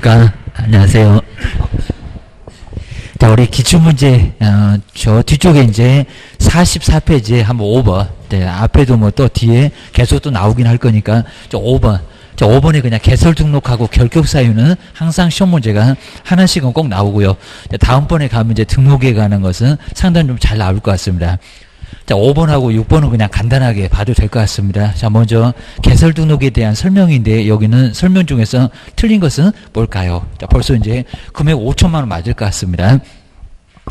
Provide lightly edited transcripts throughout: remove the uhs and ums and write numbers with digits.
안녕하십니까. 안녕하세요. 자, 우리 기출문제, 저 뒤쪽에 이제 44페이지에 한번 5번. 네, 앞에도 뭐 또 뒤에 계속 또 나오긴 할 거니까, 저 5번. 저 5번에 그냥 개설 등록하고 결격 사유는 항상 시험 문제가 하나씩은 꼭 나오고요. 다음번에 가면 이제 등록에 관한 것은 상당히 좀 잘 나올 것 같습니다. 자, 5번하고 6번은 그냥 간단하게 봐도 될 것 같습니다. 자, 먼저 개설 등록에 대한 설명인데 여기는 설명 중에서 틀린 것은 뭘까요? 자, 벌써 이제 금액 5천만 원 맞을 것 같습니다.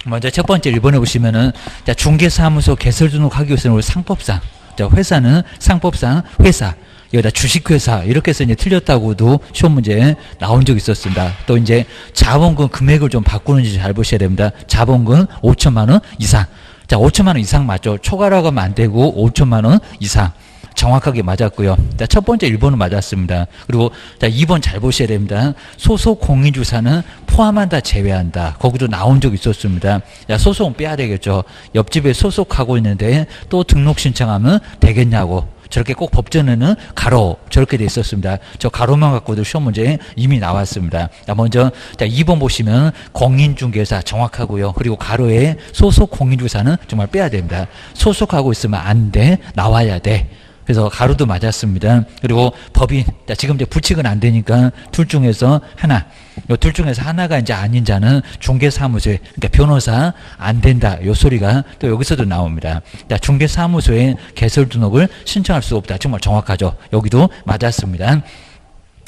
먼저 첫 번째 1번에 보시면은 자, 중개사무소 개설 등록하기 위해서는 우리 상법상, 자, 회사는 상법상 회사, 여기다 주식회사 이렇게 해서 이제 틀렸다고도 시험 문제에 나온 적이 있었습니다. 또 이제 자본금 금액을 좀 바꾸는지 잘 보셔야 됩니다. 자본금 5천만 원 이상. 자, 5천만 원 이상 맞죠? 초과라고 하면 안 되고 5천만 원 이상. 정확하게 맞았고요. 자, 첫 번째 1번은 맞았습니다. 그리고 자, 2번 잘 보셔야 됩니다. 소속 공인주사는 포함한다, 제외한다. 거기도 나온 적이 있었습니다. 자, 소속은 빼야 되겠죠. 옆집에 소속하고 있는데 또 등록 신청하면 되겠냐고. 저렇게 꼭 법전에는 가로 저렇게 돼 있었습니다. 저 가로만 갖고도 시험 문제에 이미 나왔습니다. 자, 먼저 자, 2번 보시면 공인중개사 정확하고요. 그리고 가로에 소속 공인중개사는 정말 빼야 됩니다. 소속하고 있으면 안 돼. 나와야 돼. 그래서 가로도 맞았습니다. 그리고 법인, 자, 지금 이제 부칙은 안 되니까 둘 중에서 하나, 요 둘 중에서 하나가 이제 아닌 자는 중개사무소에, 그러니까 변호사 안 된다. 요 소리가 또 여기서도 나옵니다. 자, 중개사무소에 개설 등록을 신청할 수 없다. 정말 정확하죠. 여기도 맞았습니다.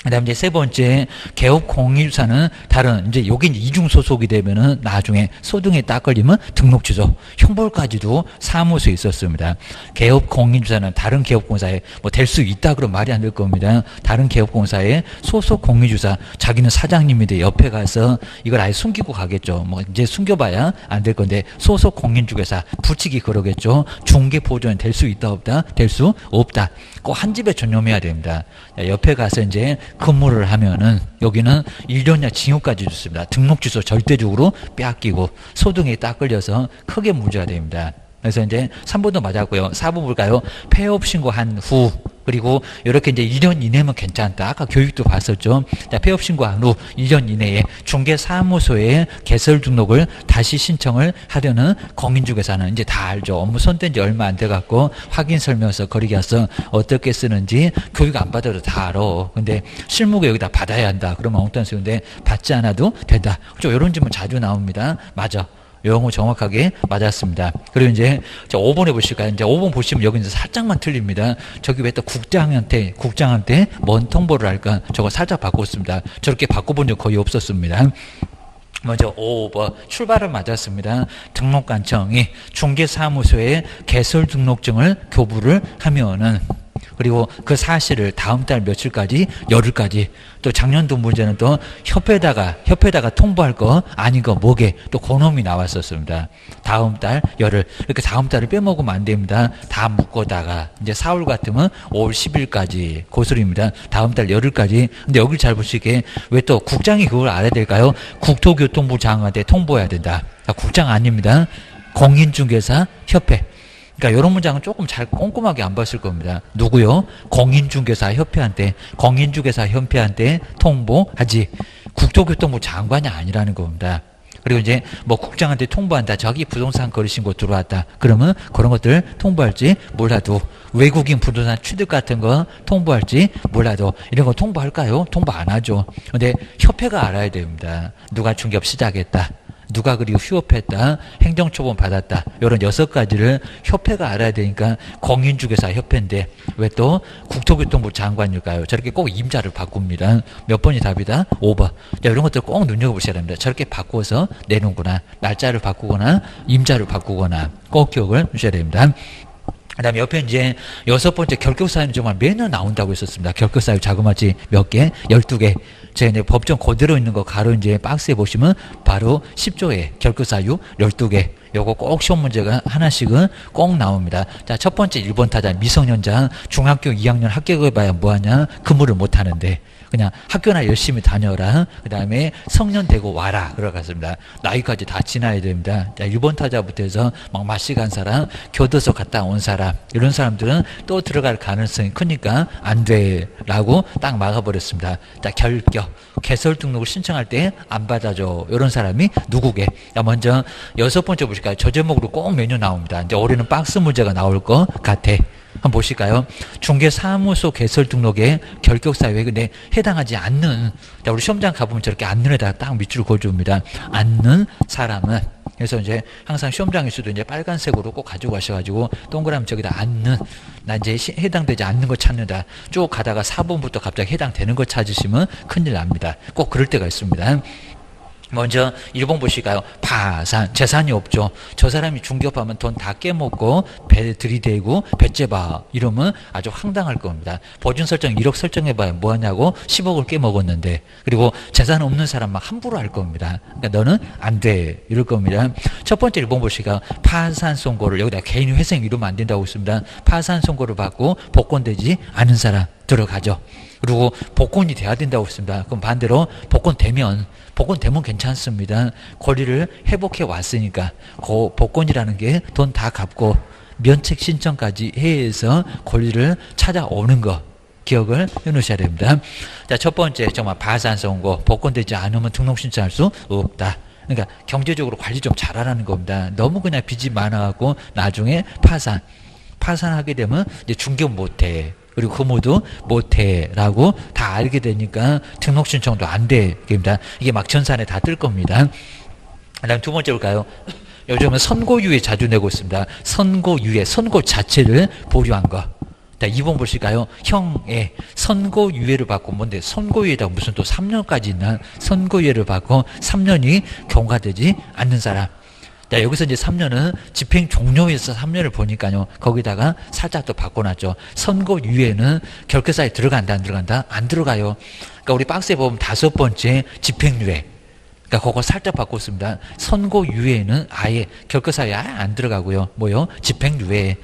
그 다음에 이제 세 번째, 개업 공인주사는 다른, 이제 여기 이중 소속이 되면은 나중에 소등에 딱 걸리면 등록 취소, 형벌까지도 사무소에 있었습니다. 개업 공인주사는 다른 개업공사에 뭐 될 수 있다 그러면 말이 안 될 겁니다. 다른 개업공사에 소속 공인주사, 자기는 사장님인데 옆에 가서 이걸 아예 숨기고 가겠죠. 뭐 이제 숨겨봐야 안 될 건데 소속 공인중개사, 부칙이 그러겠죠. 중개보조원 될 수 있다 없다? 될 수 없다. 꼭 한 집에 전념해야 됩니다. 옆에 가서 이제 근무를 하면은 여기는 1년이나 징역까지 줬습니다. 등록 취소 절대적으로 빼앗기고 소등에 딱 걸려서 크게 문제가 됩니다. 그래서 이제 3번도 맞았고요. 4번 볼까요? 폐업 신고한 후, 그리고 이렇게 이제 1년 이내면 괜찮다. 아까 교육도 봤었죠. 자, 폐업 신고한 후 1년 이내에 중개사무소에 개설 등록을 다시 신청을 하려는 공인중개사는 이제 다 알죠. 업무 손댄 지 얼마 안 돼갖고 확인 설명서 거리게 해서 어떻게 쓰는지 교육 안 받아도 다 알아. 근데 실무가 여기다 받아야 한다. 그러면 엉뚱한 소리인데 받지 않아도 된다. 그렇죠. 이런 질문 자주 나옵니다. 맞아. 영어 정확하게 맞았습니다. 그리고 이제 5번에 보실까요? 이제 5번 보시면 여기 이제 살짝만 틀립니다. 저기 왜 또 국장한테 뭔 통보를 할까? 저거 살짝 바꿨습니다. 저렇게 바꿔본 적 거의 없었습니다. 먼저 5번 출발은 맞았습니다. 등록관청이 중개사무소에 개설 등록증을 교부를 하면은, 그리고 그 사실을 다음 달 며칠까지, 열흘까지, 또 작년도 문제는 또 협회에다가 통보할 거 아닌 거 뭐게 또 그놈이 나왔었습니다. 다음 달 열흘, 이렇게 다음 달을 빼먹으면 안 됩니다. 다 묶어다가 이제 4월 같으면 5월 10일까지 고소리입니다. 다음 달 열흘까지. 근데 여기 잘 보시게 왜 또 국장이 그걸 알아야 될까요? 국토교통부 장관한테 통보해야 된다. 국장 아닙니다. 공인중개사 협회. 그러니까 이런 문장은 조금 잘 꼼꼼하게 안 봤을 겁니다. 누구요? 공인중개사 협회한테 통보하지. 국토교통부 장관이 아니라는 겁니다. 그리고 이제 뭐 국장한테 통보한다. 저기 부동산 거래신고 들어왔다. 그러면 그런 것들 통보할지 몰라도, 외국인 부동산 취득 같은 거 통보할지 몰라도 이런 거 통보할까요? 통보 안 하죠. 근데 협회가 알아야 됩니다. 누가 중개업 시작했다. 누가 그리고 휴업했다, 행정처분 받았다, 이런 6가지를 협회가 알아야 되니까 공인중개사 협회인데 왜 또 국토교통부 장관일까요? 저렇게 꼭 임자를 바꿉니다. 몇 번이 답이다? 5번. 자, 이런 것들 꼭 눈여겨보셔야 됩니다. 저렇게 바꿔서 내는구나, 날짜를 바꾸거나 임자를 바꾸거나 꼭 기억을 하셔야 됩니다. 그 다음에 옆에 이제 6번째 결격사유는 정말 매년 나온다고 했었습니다. 결격사유 자그마치 몇 개? 12개. 제가 이제 법정 그대로 있는 거 가로 이제 박스에 보시면 바로 10조에 결격사유 12개. 요거 꼭 시험 문제가 하나씩은 꼭 나옵니다. 자, 첫 번째 1번 타자 미성년자 중학교 2학년 합격해봐야 뭐하냐? 근무를 못하는데. 그냥 학교나 열심히 다녀라. 그 다음에 성년 되고 와라. 그러갔습니다. 나이까지 다 지나야 됩니다. 자, 1번 타자부터 해서 막 마시 간 사람, 교도소 갔다 온 사람, 이런 사람들은 또 들어갈 가능성이 크니까 안 돼. 라고 딱 막아버렸습니다. 자, 결격. 개설 등록을 신청할 때 안 받아줘. 이런 사람이 누구게? 자, 먼저 6번째 보실까요? 저 제목으로 꼭 메뉴 나옵니다. 이제 올해는 박스 문제가 나올 것 같아. 한번 보실까요? 중개사무소 개설 등록에 결격사유에 근데 해당하지 않는, 자, 우리 시험장 가보면 저렇게 않는에다가 딱 밑줄을 그어줍니다. 않는 사람은, 그래서 이제 항상 시험장에서도 이제 빨간색으로 꼭 가지고 가셔가지고 동그라미 저기다 않는, 나 이제 해당되지 않는 거 찾는다. 쭉 가다가 4번부터 갑자기 해당되는 거 찾으시면 큰일 납니다. 꼭 그럴 때가 있습니다. 먼저 1번 보실까요? 파산, 재산이 없죠. 저 사람이 중개업하면 돈 다 깨먹고 배 들이대고 배째봐 이러면 아주 황당할 겁니다. 보증 설정 1억 설정해봐야 뭐하냐고 10억을 깨먹었는데, 그리고 재산 없는 사람 막 함부로 할 겁니다. 그러니까 너는 안 돼 이럴 겁니다. 첫 번째 1번 보실까요? 파산 선고를, 여기다 개인 회생 이러면 안 된다고 있습니다. 파산 선고를 받고 복권되지 않은 사람 들어가죠. 그리고 복권이 돼야 된다고 했습니다. 그럼 반대로 복권 되면 괜찮습니다. 권리를 회복해 왔으니까 그 복권이라는 게 돈 다 갚고 면책 신청까지 해서 권리를 찾아오는 거 기억을 해놓으셔야 됩니다. 자, 첫 번째 정말 파산 선고, 복권되지 않으면 등록 신청할 수 없다. 그러니까 경제적으로 관리 좀 잘하라는 겁니다. 너무 그냥 빚이 많아갖고 나중에 파산하게 되면 이제 중개업 못해. 그리고 그 모두 못해라고 다 알게 되니까 등록 신청도 안 됩니다. 이게 막 전산에 다 뜰 겁니다. 그다음 두 번째 볼까요? 요즘은 선고유예 자주 내고 있습니다. 선고유예, 선고 자체를 보류한 거. 자, 2번 보실까요? 형의 선고유예를 받고, 뭔데 선고유예다 무슨 또 3년까지 있나? 선고유예를 받고 3년이 경과되지 않는 사람. 자, 여기서 이제 3년은 집행 종료에서 3년을 보니까요, 거기다가 살짝 또 바꿔놨죠. 선고유예는 결격사에 들어간다, 안 들어간다? 안 들어가요. 그러니까 우리 박스에 보면 5번째 집행유예. 그러니까 그거 살짝 바꿨습니다. 선고유예는 아예 결격사에 아예 안 들어가고요. 뭐요? 집행유예.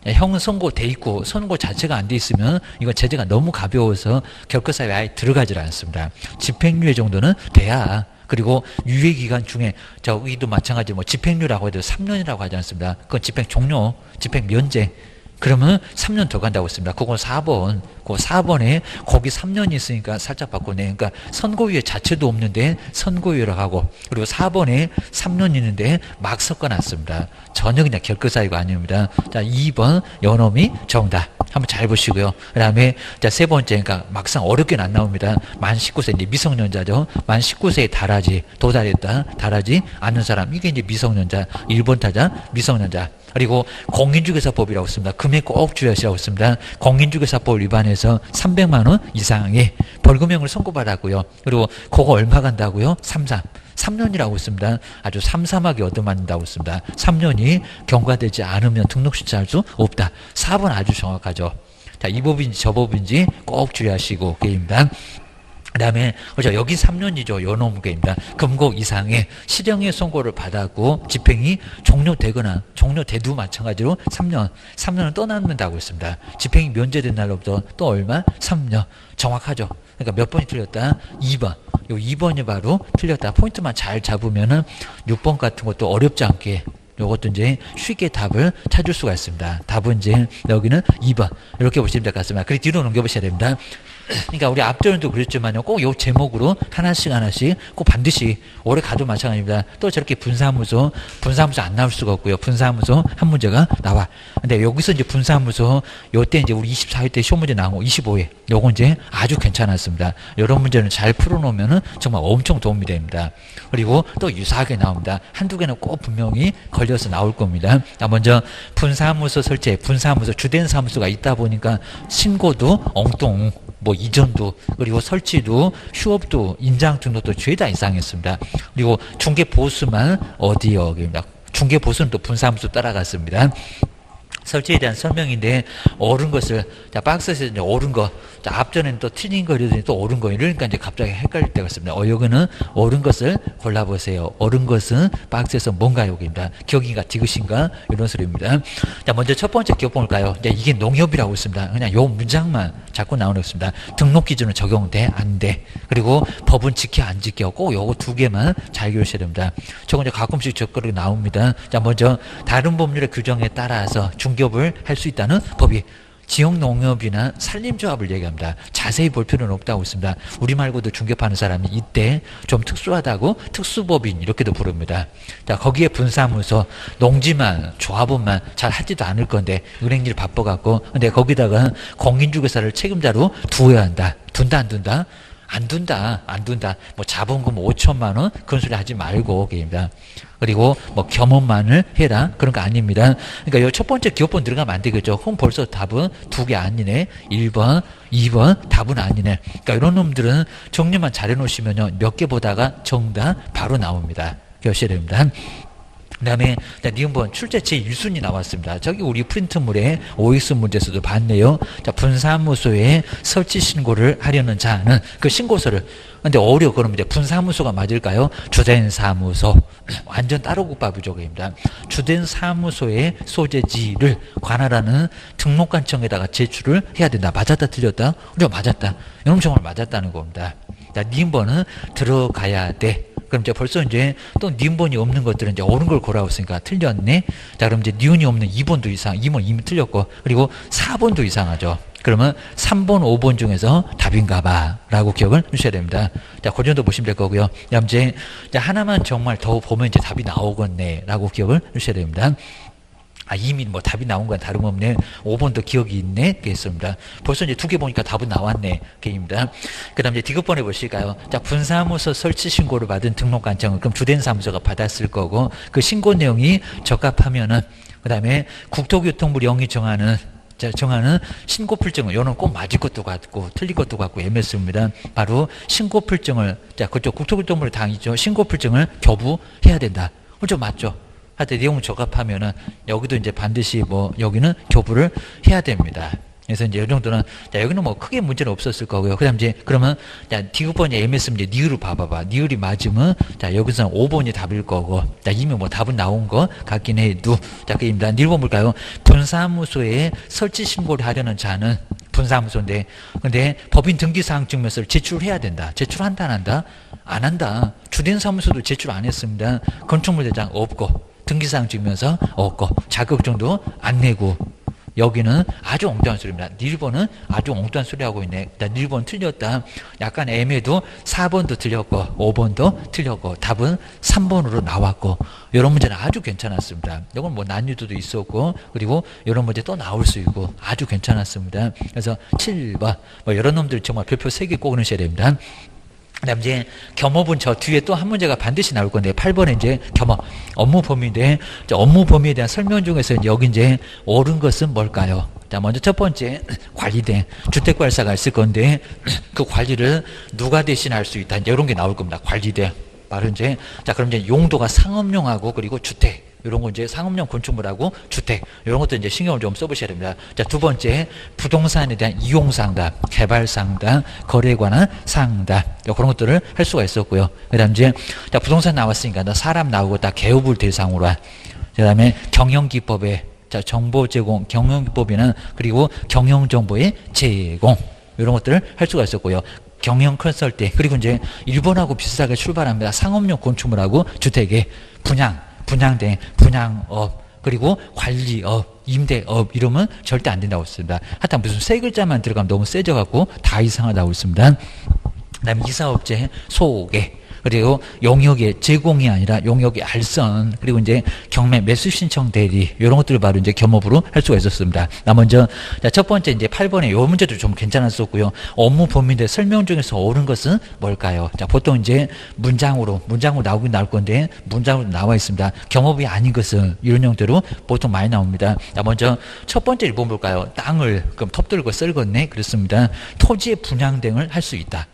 형은 선고돼 있고 선고 자체가 안 돼 있으면 이건 제재가 너무 가벼워서 결격사에 아예 들어가질 않습니다. 집행유예 정도는 돼야. 그리고 유예기간 중에 저기도 마찬가지 뭐 집행유예라고 해도 3년이라고 하지 않습니다. 그건 집행 종료, 집행 면제. 그러면 3년 더 간다고 했습니다. 그건 4번. 그 4번에 거기 3년이 있으니까 살짝 바꾸네. 그러니까 선고유예 자체도 없는데 선고유예라고 하고, 그리고 4번에 3년 있는데 막 섞어놨습니다. 전혀 그냥 결격사유가 아닙니다. 자, 2번 요놈이 정답. 한번 잘 보시고요. 그 다음에 자, 세 번째, 그러니까 막상 어렵게는 안 나옵니다. 만 19세 이제 미성년자죠. 만 19세에 달하지 않는 사람. 이게 이제 미성년자. 1번 타자 미성년자. 그리고 공인중개사법이라고 있습니다. 금액 꼭 주의하시라고 있습니다. 공인중개사법 위반해서 300만 원 이상의 벌금형을 선고받았고요. 그리고 그거 얼마 간다고요? 3년이라고 있습니다. 아주 삼삼하게 얻어맞는다고 있습니다. 3년이 경과되지 않으면 등록 신청할 수 없다. 4번 아주 정확하죠. 자, 이 법인지 저 법인지 꼭 주의하시고 게임입니다. 그 다음에 여기 3년이죠. 요놈게입니다. 금고 이상의 실형의 선고를 받았고 집행이 종료되거나 종료돼도 마찬가지로 3년은 떠난다고 했습니다. 집행이 면제된 날로부터 또 얼마? 3년. 정확하죠. 그러니까 몇 번이 틀렸다? 2번. 요 2번이 바로 틀렸다. 포인트만 잘 잡으면은 6번 같은 것도 어렵지 않게 요것도 이제 쉽게 답을 찾을 수가 있습니다. 답은 이제 여기는 2번. 이렇게 보시면 될 것 같습니다. 그리고 뒤로 넘겨보셔야 됩니다. 그러니까 우리 앞전에도 그랬지만요, 꼭 요 제목으로 하나씩 꼭 반드시 올해 가도 마찬가지입니다. 또 저렇게 분사무소 안 나올 수가 없고요. 분사무소 한 문제가 나와. 근데 여기서 이제 분사무소 요때 이제 우리 24회 때 시험 문제 나온 거 25회 요거 이제 아주 괜찮았습니다. 이런 문제는 잘 풀어놓으면은 정말 엄청 도움이 됩니다. 그리고 또 유사하게 나옵니다. 한두 개는 꼭 분명히 걸려서 나올 겁니다. 자, 먼저 분사무소 설치, 분사무소 주된 사무소가 있다 보니까 신고도 엉뚱, 뭐 이전도, 그리고 설치도, 휴업도, 인장 등록도 죄다 이상했습니다. 그리고 중개 보수만 어디여입니다. 중개 보수는 또 분사무소 따라갔습니다. 설치에 대한 설명인데 옳은 것을 자 박스에서 이제 옳은 거 자 앞전에는 또 틀린 거 이러더니 또 옳은 거 이러니까 이제 갑자기 헷갈릴 때가 있습니다. 여기는 옳은 것을 골라보세요. 옳은 것은 박스에서 뭔가 여기입니다. 기억인가 디귿인가 이런 소리입니다. 자 먼저 첫 번째 기억 볼까요? 이게 농협이라고 있습니다. 그냥 요 문장만 자꾸 나오는 것입니다. 등록 기준은 적용돼 안 돼. 그리고 법은 지켜 안 지켜 꼭 요거 두 개만 잘 기억하셔야 됩니다. 저거 이제 가끔씩 적거리 나옵니다. 자 먼저 다른 법률의 규정에 따라서 중개업을 할 수 있다는 법이 지역농협이나 산림조합을 얘기합니다. 자세히 볼 필요는 없다고 있습니다. 우리 말고도 중개파는 사람이 이때 좀 특수하다고 특수법인 이렇게도 부릅니다. 자 거기에 분사무소, 농지만 조합원만 잘 하지도 않을 건데 은행일 바빠갖고 근데 거기다가 공인중개사를 책임자로 두어야 한다. 둔다 안 둔다? 안 둔다. 뭐 자본금 5천만 원 그런 소리 하지 말고 게임이다. 그리고 뭐 겸업만을 해라 그런 거 아닙니다. 그러니까 이 첫 번째 기업번 들어가면 안 되겠죠. 그럼 벌써 답은 두 개 아니네. 1번, 2번 답은 아니네. 그러니까 이런 놈들은 정리만 잘해 놓으시면요 몇 개 보다가 정답 바로 나옵니다. 기억하셔야 됩니다. 그 다음에 니은번 출제체 1순위 나왔습니다. 저기 우리 프린트물에 OX 문제에서도 봤네요. 자, 분사무소에 설치 신고를 하려는 자는 그 신고서를 근데 어려워 그러면 이제 분사무소가 맞을까요? 주된 사무소 완전 따로 국밥부족입니다. 주된 사무소의 소재지를 관할하는 등록관청에다가 제출을 해야 된다. 맞았다 틀렸다? 그래 맞았다. 이놈 정말 맞았다는 겁니다. 자, 니은번은 들어가야 돼. 그럼 이제 벌써 이제 또 니은번이 없는 것들은 이제 옳은 걸 고라고 했으니까 틀렸네. 자, 그럼 이제 니은이 없는 2번도 이상, 2번 이미 틀렸고, 그리고 4번도 이상하죠. 그러면 3번, 5번 중에서 답인가 봐. 라고 기억을 해주셔야 됩니다. 자, 그 정도 보시면 될 거고요. 이제 하나만 정말 더 보면 이제 답이 나오겠네. 라고 기억을 해주셔야 됩니다. 이미 뭐 답이 나온 건 다름없네. 5번도 기억이 있네. 그랬습니다. 벌써 이제 두 개 보니까 답은 나왔네. 게임입니다. 그 다음 이제 디귿번에 보실까요? 자, 분사무소 설치 신고를 받은 등록관청은 그럼 주된 사무소가 받았을 거고, 그 신고 내용이 적합하면은, 그 다음에 국토교통부 영이 정하는 신고필증을, 요는 꼭 맞을 것도 같고, 틀릴 것도 같고, 애매했습니다. 바로 신고필증을, 자, 그쪽 국토교통부를 당이죠. 신고필증을 교부해야 된다. 그죠? 맞죠? 하여튼 내용 적합하면은 여기도 이제 반드시 뭐 여기는 교부를 해야 됩니다. 그래서 이제 이 정도는 자 여기는 뭐 크게 문제는 없었을 거고요. 그다음 이제 그러면 자 디귿번이 애매했으면 이제 니을을 봐봐봐. 니을이 맞으면 자 여기서는 5번이 답일 거고 자 이미 뭐 답은 나온 거 같긴 해도 자 그입니다. 니을 볼까요? 분사무소에 설치 신고를 하려는 자는 분사무소인데 근데 법인 등기사항 증명서를 제출해야 된다. 제출한다 안 한다? 안 한다. 주된 사무소도 제출 안 했습니다. 건축물 대장 없고 등기사항 증명서 없고 자격증도 안 내고 여기는 아주 엉뚱한 소리입니다. 니르번은 아주 엉뚱한 소리 하고 있네. 니르번 틀렸다. 약간 애매도 4번도 틀렸고 5번도 틀렸고 답은 3번으로 나왔고 이런 문제는 아주 괜찮았습니다. 이건 뭐 난이도도 있었고 그리고 이런 문제 또 나올 수 있고 아주 괜찮았습니다. 그래서 7번 뭐 이런 놈들 정말 별표 3개 꼭 넣으셔야 됩니다. 그다음 이제 겸업은 저 뒤에 또 한 문제가 반드시 나올 건데 8번에 이제 겸업 업무 범위인데 업무 범위에 대한 설명 중에서 여기 이제 옳은 것은 뭘까요? 자 먼저 첫 번째 관리대 주택관리사가 있을 건데 그 관리를 누가 대신할 수 있다 이런 게 나올 겁니다. 관리대 바로 이제 자 그럼 이제 용도가 상업용하고 그리고 주택 이런 거 이제 상업용 건축물하고 주택 이런 것도 이제 신경을 좀 써보셔야 됩니다. 자, 두 번째 부동산에 대한 이용 상담, 개발 상담, 거래에 관한 상담 그런 것들을 할 수가 있었고요. 그다음 이제 자 부동산 나왔으니까 나 사람 나오고 다 개업을 대상으로 한. 그다음에 경영기법에 자 정보 제공, 경영기법에는 그리고 경영 정보의 제공 이런 것들을 할 수가 있었고요. 경영 컨설팅 그리고 이제 일본하고 비슷하게 출발합니다. 상업용 건축물하고 주택의 분양대, 분양업, 그리고 관리업, 임대업 이러면 절대 안 된다고 했습니다. 하여튼 무슨 세 글자만 들어가면 너무 세져갖고 다 이상하다고 했습니다. 그 다음에 이사업체 소개, 그리고 용역의 제공이 아니라 용역의 알선, 그리고 이제 경매 매수 신청 대리 이런 것들을 바로 이제 겸업으로 할 수가 있었습니다. 나 먼저 자, 첫 번째 이제 8번에 요 문제도 좀 괜찮았었고요. 업무 범위인데 설명 중에서 옳은 것은 뭘까요? 자, 보통 이제 문장으로 나오긴 나올 건데 문장으로 나와 있습니다. 겸업이 아닌 것은 이런 형태로 보통 많이 나옵니다. 자, 먼저 첫 번째 1번 볼까요? 땅을 그럼 톱 들고 썰겠네 그렇습니다. 토지의 분양 등을 할 수 있다.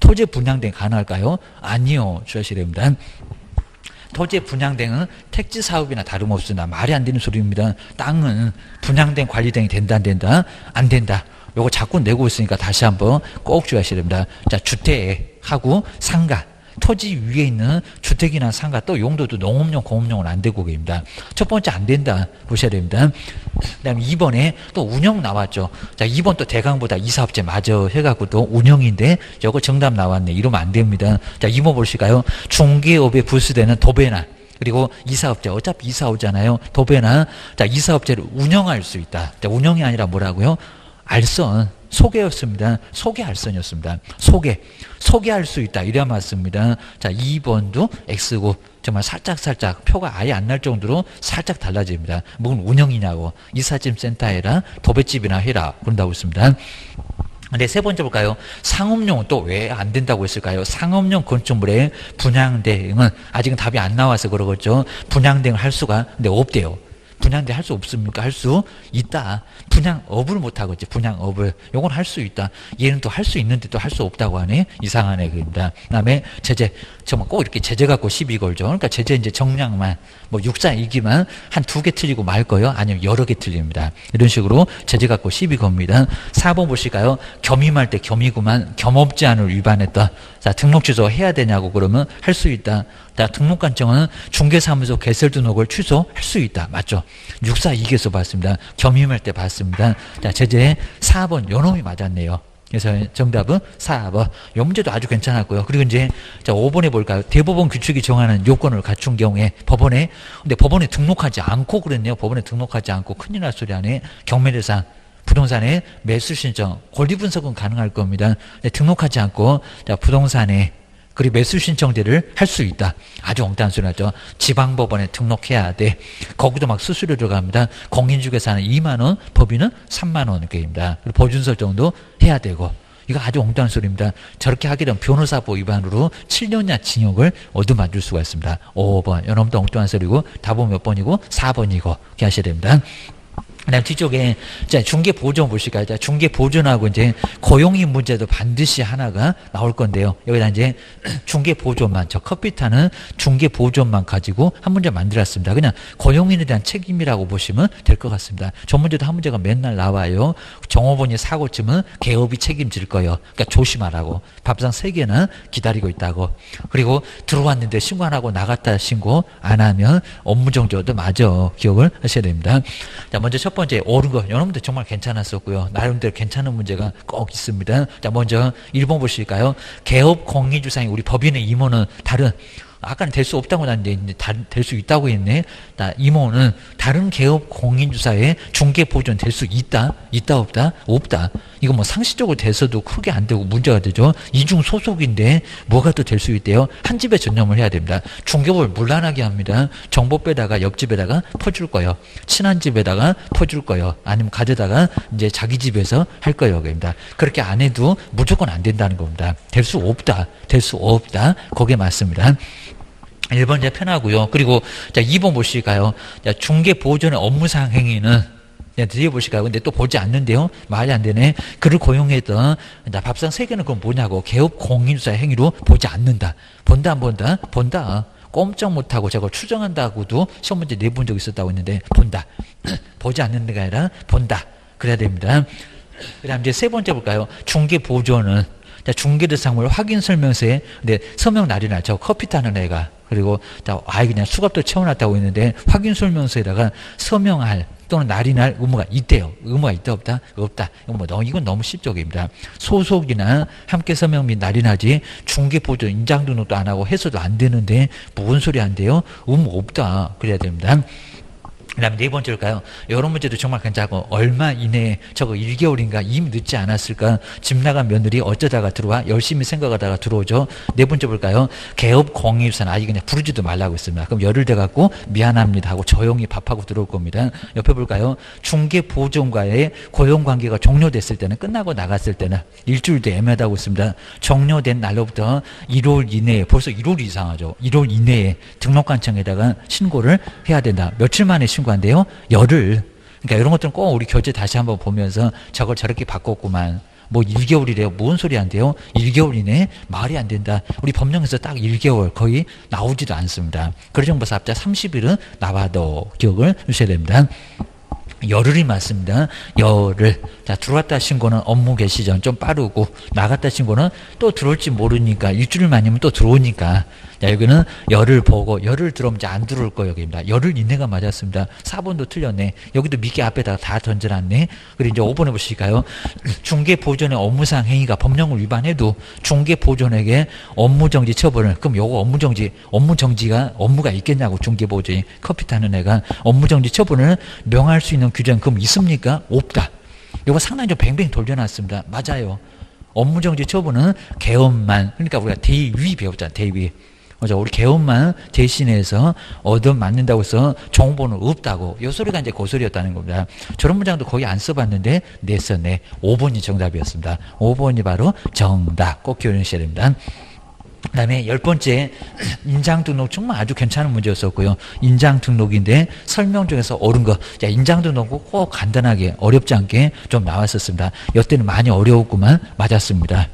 토지 분양 등 가능할까요? 아니요. 주셔야 됩니다. 토지의 분양대행은 택지 사업이나 다름없으나 말이 안 되는 소리입니다. 땅은 분양된 관리대행이 된다 안 된다? 안 된다. 요거 자꾸 내고 있으니까 다시 한번 꼭 주의하셔야 됩니다. 자, 주택하고 상가. 토지 위에 있는 주택이나 상가 또 용도도 농업용, 공업용은 안 되고 계십니다. 첫 번째 안 된다 보셔야 됩니다. 그 다음에 2번에 또 운영 나왔죠. 자, 2번 또 대강보다 이사업체 마저 해갖고 또 운영인데 저거 정답 나왔네. 이러면 안 됩니다. 자, 2번 보실까요? 중개업에 부수되는 도배나 그리고 이사업체 어차피 이사 오잖아요. 도배나 자, 이사업체를 운영할 수 있다. 자, 운영이 아니라 뭐라고요? 알선, 소개였습니다. 소개 알선이었습니다. 소개할 수 있다. 이래야 맞습니다. 자, 2번도 X고 정말 살짝 표가 아예 안 날 정도로 살짝 달라집니다. 뭔 운영이냐고. 이삿짐 센터 해라. 도배집이나 해라. 그런다고 했습니다. 근데 세 번째 볼까요? 상업용 또 왜 안 된다고 했을까요? 상업용 건축물의 분양대행은 아직은 답이 안 나와서 그러겠죠. 분양대행을 할 수가 근데 없대요. 분양대 할 수 없습니까? 할 수 있다. 분양업을 못하겠지. 분양업을. 요건 할 수 있다. 얘는 또 할 수 있는데 또 할 수 없다고 하네. 이상한 애입니다. 그 다음에 제재. 정말 꼭 이렇게 제재 갖고 시비 걸죠. 그러니까 제재 이제 정량만, 뭐 육사이기만 한 2개 틀리고 말 거예요? 아니면 여러 개 틀립니다. 이런 식으로 제재 갖고 시비 겁니다. 4번 보실까요? 겸임할 때 겸이구만 겸업제한을 위반했다. 자, 등록 취소 해야 되냐고 그러면 할 수 있다. 자, 등록관청은 중개사무소 개설 등록을 취소할 수 있다. 맞죠? 642개에서 봤습니다. 겸임할 때 봤습니다. 자, 제재 4번 요놈이 맞았네요. 그래서 정답은 4번. 이 문제도 아주 괜찮았고요. 그리고 이제 자 5번에 볼까요? 대법원 규칙이 정하는 요건을 갖춘 경우에 근데 법원에 등록하지 않고 그랬네요. 법원에 등록하지 않고 큰일 날 소리 안에 경매대상 부동산의 매수 신청, 권리 분석은 가능할 겁니다. 등록하지 않고 자 부동산에 그리고 매수 신청제를 할 수 있다. 아주 엉뚱한 소리 나죠. 지방법원에 등록해야 돼. 거기도 막 수수료 들어갑니다. 공인중개사는 2만 원, 법인은 3만 원입니다. 그리고 보증서 정도 해야 되고. 이거 아주 엉뚱한 소리입니다. 저렇게 하게 되면 변호사법 위반으로 7년이나 징역을 얻어맞을 수가 있습니다. 5번. 이놈도 엉뚱한 소리고 답은 몇 번이고 4번이고 이렇게 하셔야 됩니다. 그다음 뒤쪽에 자 중개 보존 보실까요? 자 중개 보존하고 이제 고용인 문제도 반드시 하나가 나올 건데요. 여기다 이제 중개 보존만 저 커피 타는 중개 보존만 가지고 한 문제 만들었습니다. 그냥 고용인에 대한 책임이라고 보시면 될 것 같습니다. 저 문제도 한 문제가 맨날 나와요. 종업원이 사고 치면 개업이 책임질 거예요. 그러니까 조심하라고. 밥상 3개는 기다리고 있다고. 그리고 들어왔는데 신고 안 하고 나갔다 신고 안 하면 업무 정지도 맞아. 기억을 하셔야 됩니다. 자 먼저 첫 번째 옳은 거 여러분들 정말 괜찮았었고요. 나름대로 괜찮은 문제가 꼭 있습니다. 자 먼저 1번 보실까요? 개업 공인주사인 우리 법인의 임원은 다른 아까는 될 수 없다고 나는데 될 수 있다고 했네. 임원은 다른 개업 공인주사에 중개 보존 될 수 있다? 있다 없다? 없다. 이거 뭐 상식적으로 돼서도 크게 안 되고 문제가 되죠. 이중 소속인데 뭐가 또 될 수 있대요? 한 집에 전념을 해야 됩니다. 중개법을 물란하게 합니다. 정보 빼다가 옆집에다가 퍼줄 거예요. 친한 집에다가 퍼줄 거예요. 아니면 가져다가 이제 자기 집에서 할 거예요. 그럽니다. 그렇게 안 해도 무조건 안 된다는 겁니다. 될 수 없다. 될 수 없다. 그게 맞습니다. 1번 이제 편하고요. 그리고 자 2번 보실까요? 자 중개 보존의 업무상 행위는 뒤에 보실까요? 근데 또 보지 않는데요. 말이 안 되네. 그를 고용했던 밥상 3개는 그럼 뭐냐고. 개업 공인주사 행위로 보지 않는다. 본다 안 본다? 본다. 꼼짝 못하고 저걸 추정한다고도 시험 문제 내본 적 있었다고 했는데 본다. 보지 않는 데가 아니라 본다. 그래야 됩니다. 그 다음 이제 세 번째 볼까요? 중개 보존은 자, 중개대상물 확인 설명서에 근데 서명 날이나 저 커피 타는 애가 그리고 그냥 수갑도 채워놨다고 했는데 확인 설명서에다가 서명할 또는 날이날 의무가 있대요. 의무가 있다 없다? 없다. 이건 너무 쉽적입니다. 소속이나 함께 서명 및 날이나지 중개보존 인장 등록도 안 하고 해서도 안 되는데 뭔 소리 안 돼요? 의무 없다. 그래야 됩니다. 그 다음에 네 번째일까요? 이런 문제도 정말 괜찮고 얼마 이내에 저거 1개월인가 이미 늦지 않았을까? 집 나간 며느리 어쩌다가 들어와 열심히 생각하다가 들어오죠. 네 번째 볼까요? 개업 공인주사는 아예 그냥 부르지도 말라고 했습니다. 그럼 열을 대갖고 미안합니다 하고 조용히 밥하고 들어올 겁니다. 옆에 볼까요? 중개보존과의 고용관계가 종료됐을 때는 끝나고 나갔을 때는 일주일도 애매하다고 했습니다. 종료된 날로부터 1월 이내에 벌써 1월이 이상하죠. 1월 이내에 등록관청에다가 신고를 해야 된다. 며칠 만에 신고한대요? 열흘. 그러니까 이런 것들은 꼭 우리 교재 다시 한번 보면서 저걸 저렇게 바꿨구만. 뭐 1개월이래요. 뭔 소리 안 돼요? 1개월이네? 말이 안 된다. 우리 법령에서 딱 1개월 거의 나오지도 않습니다. 거래정보사업자 30일은 나와도 기억을 주셔야 됩니다. 열흘이 맞습니다. 열흘. 자, 들어왔다 신고는 업무 개시 전 좀 빠르고, 나갔다 신고는 또 들어올지 모르니까, 일주일 만이면 또 들어오니까. 자, 여기는 열흘 보고, 열흘 들어오면 이제 안 들어올 거 여기입니다. 열흘 이내가 맞았습니다. 4번도 틀렸네. 여기도 미끼 앞에다가 다 던져놨네. 그리고 이제 5번에 보실까요? 중개 보존의 업무상 행위가 법령을 위반해도 중개 보존에게 업무정지 처벌을, 그럼 요거 업무정지가 업무가 있겠냐고, 중개 보존이. 커피 타는 애가 업무정지 처벌을 명할 수 있는 규정 그럼 있습니까? 없다. 이거 상당히 좀 뱅뱅 돌려놨습니다. 맞아요. 업무정지 처분은 개업만, 그러니까 우리가 대위 배웠잖아. 대위. 맞아. 우리 개업만 대신해서 얻어맞는다고 해서 정보는 없다고. 요 소리가 이제 그 소리였다는 겁니다. 저런 문장도 거의 안 써봤는데 냈었네. 5번이 정답이었습니다. 5번이 바로 정답. 꼭 기억하셔야 됩니다. 그 다음에 10번째 인장등록 정말 아주 괜찮은 문제였었고요. 인장등록인데 설명 중에서 옳은 거. 자, 인장등록 꼭 간단하게 어렵지 않게 좀 나왔었습니다. 이때는 많이 어려웠구만. 맞았습니다.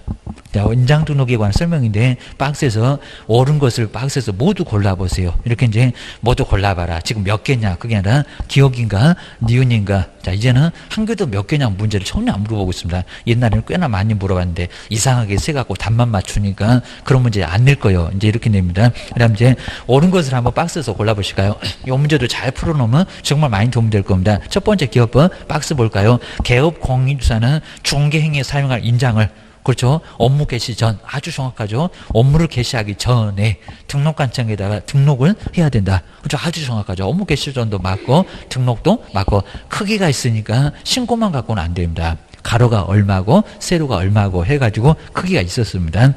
자, 인장등록에 관한 설명인데 박스에서 옳은 것을 박스에서 모두 골라보세요. 이렇게 이제 모두 골라봐라. 지금 몇 개냐? 그게 아니라 기억인가? 니은인가? 자, 이제는 한 개도 몇 개냐 문제를 전혀 안 물어보고 있습니다. 옛날에는 꽤나 많이 물어봤는데 이상하게 세갖고 답만 맞추니까 그런 문제 안 낼 거예요. 이제 이렇게 냅니다. 그 다음 이제 옳은 것을 한번 박스에서 골라보실까요? 이 문제도 잘 풀어놓으면 정말 많이 도움이 될 겁니다. 첫 번째 기업법 박스 볼까요? 개업 공인주사는 중개행위에 사용할 인장을 그렇죠. 업무 개시 전 아주 정확하죠. 업무를 개시하기 전에 등록관청에다가 등록을 해야 된다. 그렇죠. 아주 정확하죠. 업무 개시 전도 맞고 등록도 맞고 크기가 있으니까 신고만 갖고는 안 됩니다. 가로가 얼마고 세로가 얼마고 해가지고 크기가 있었습니다.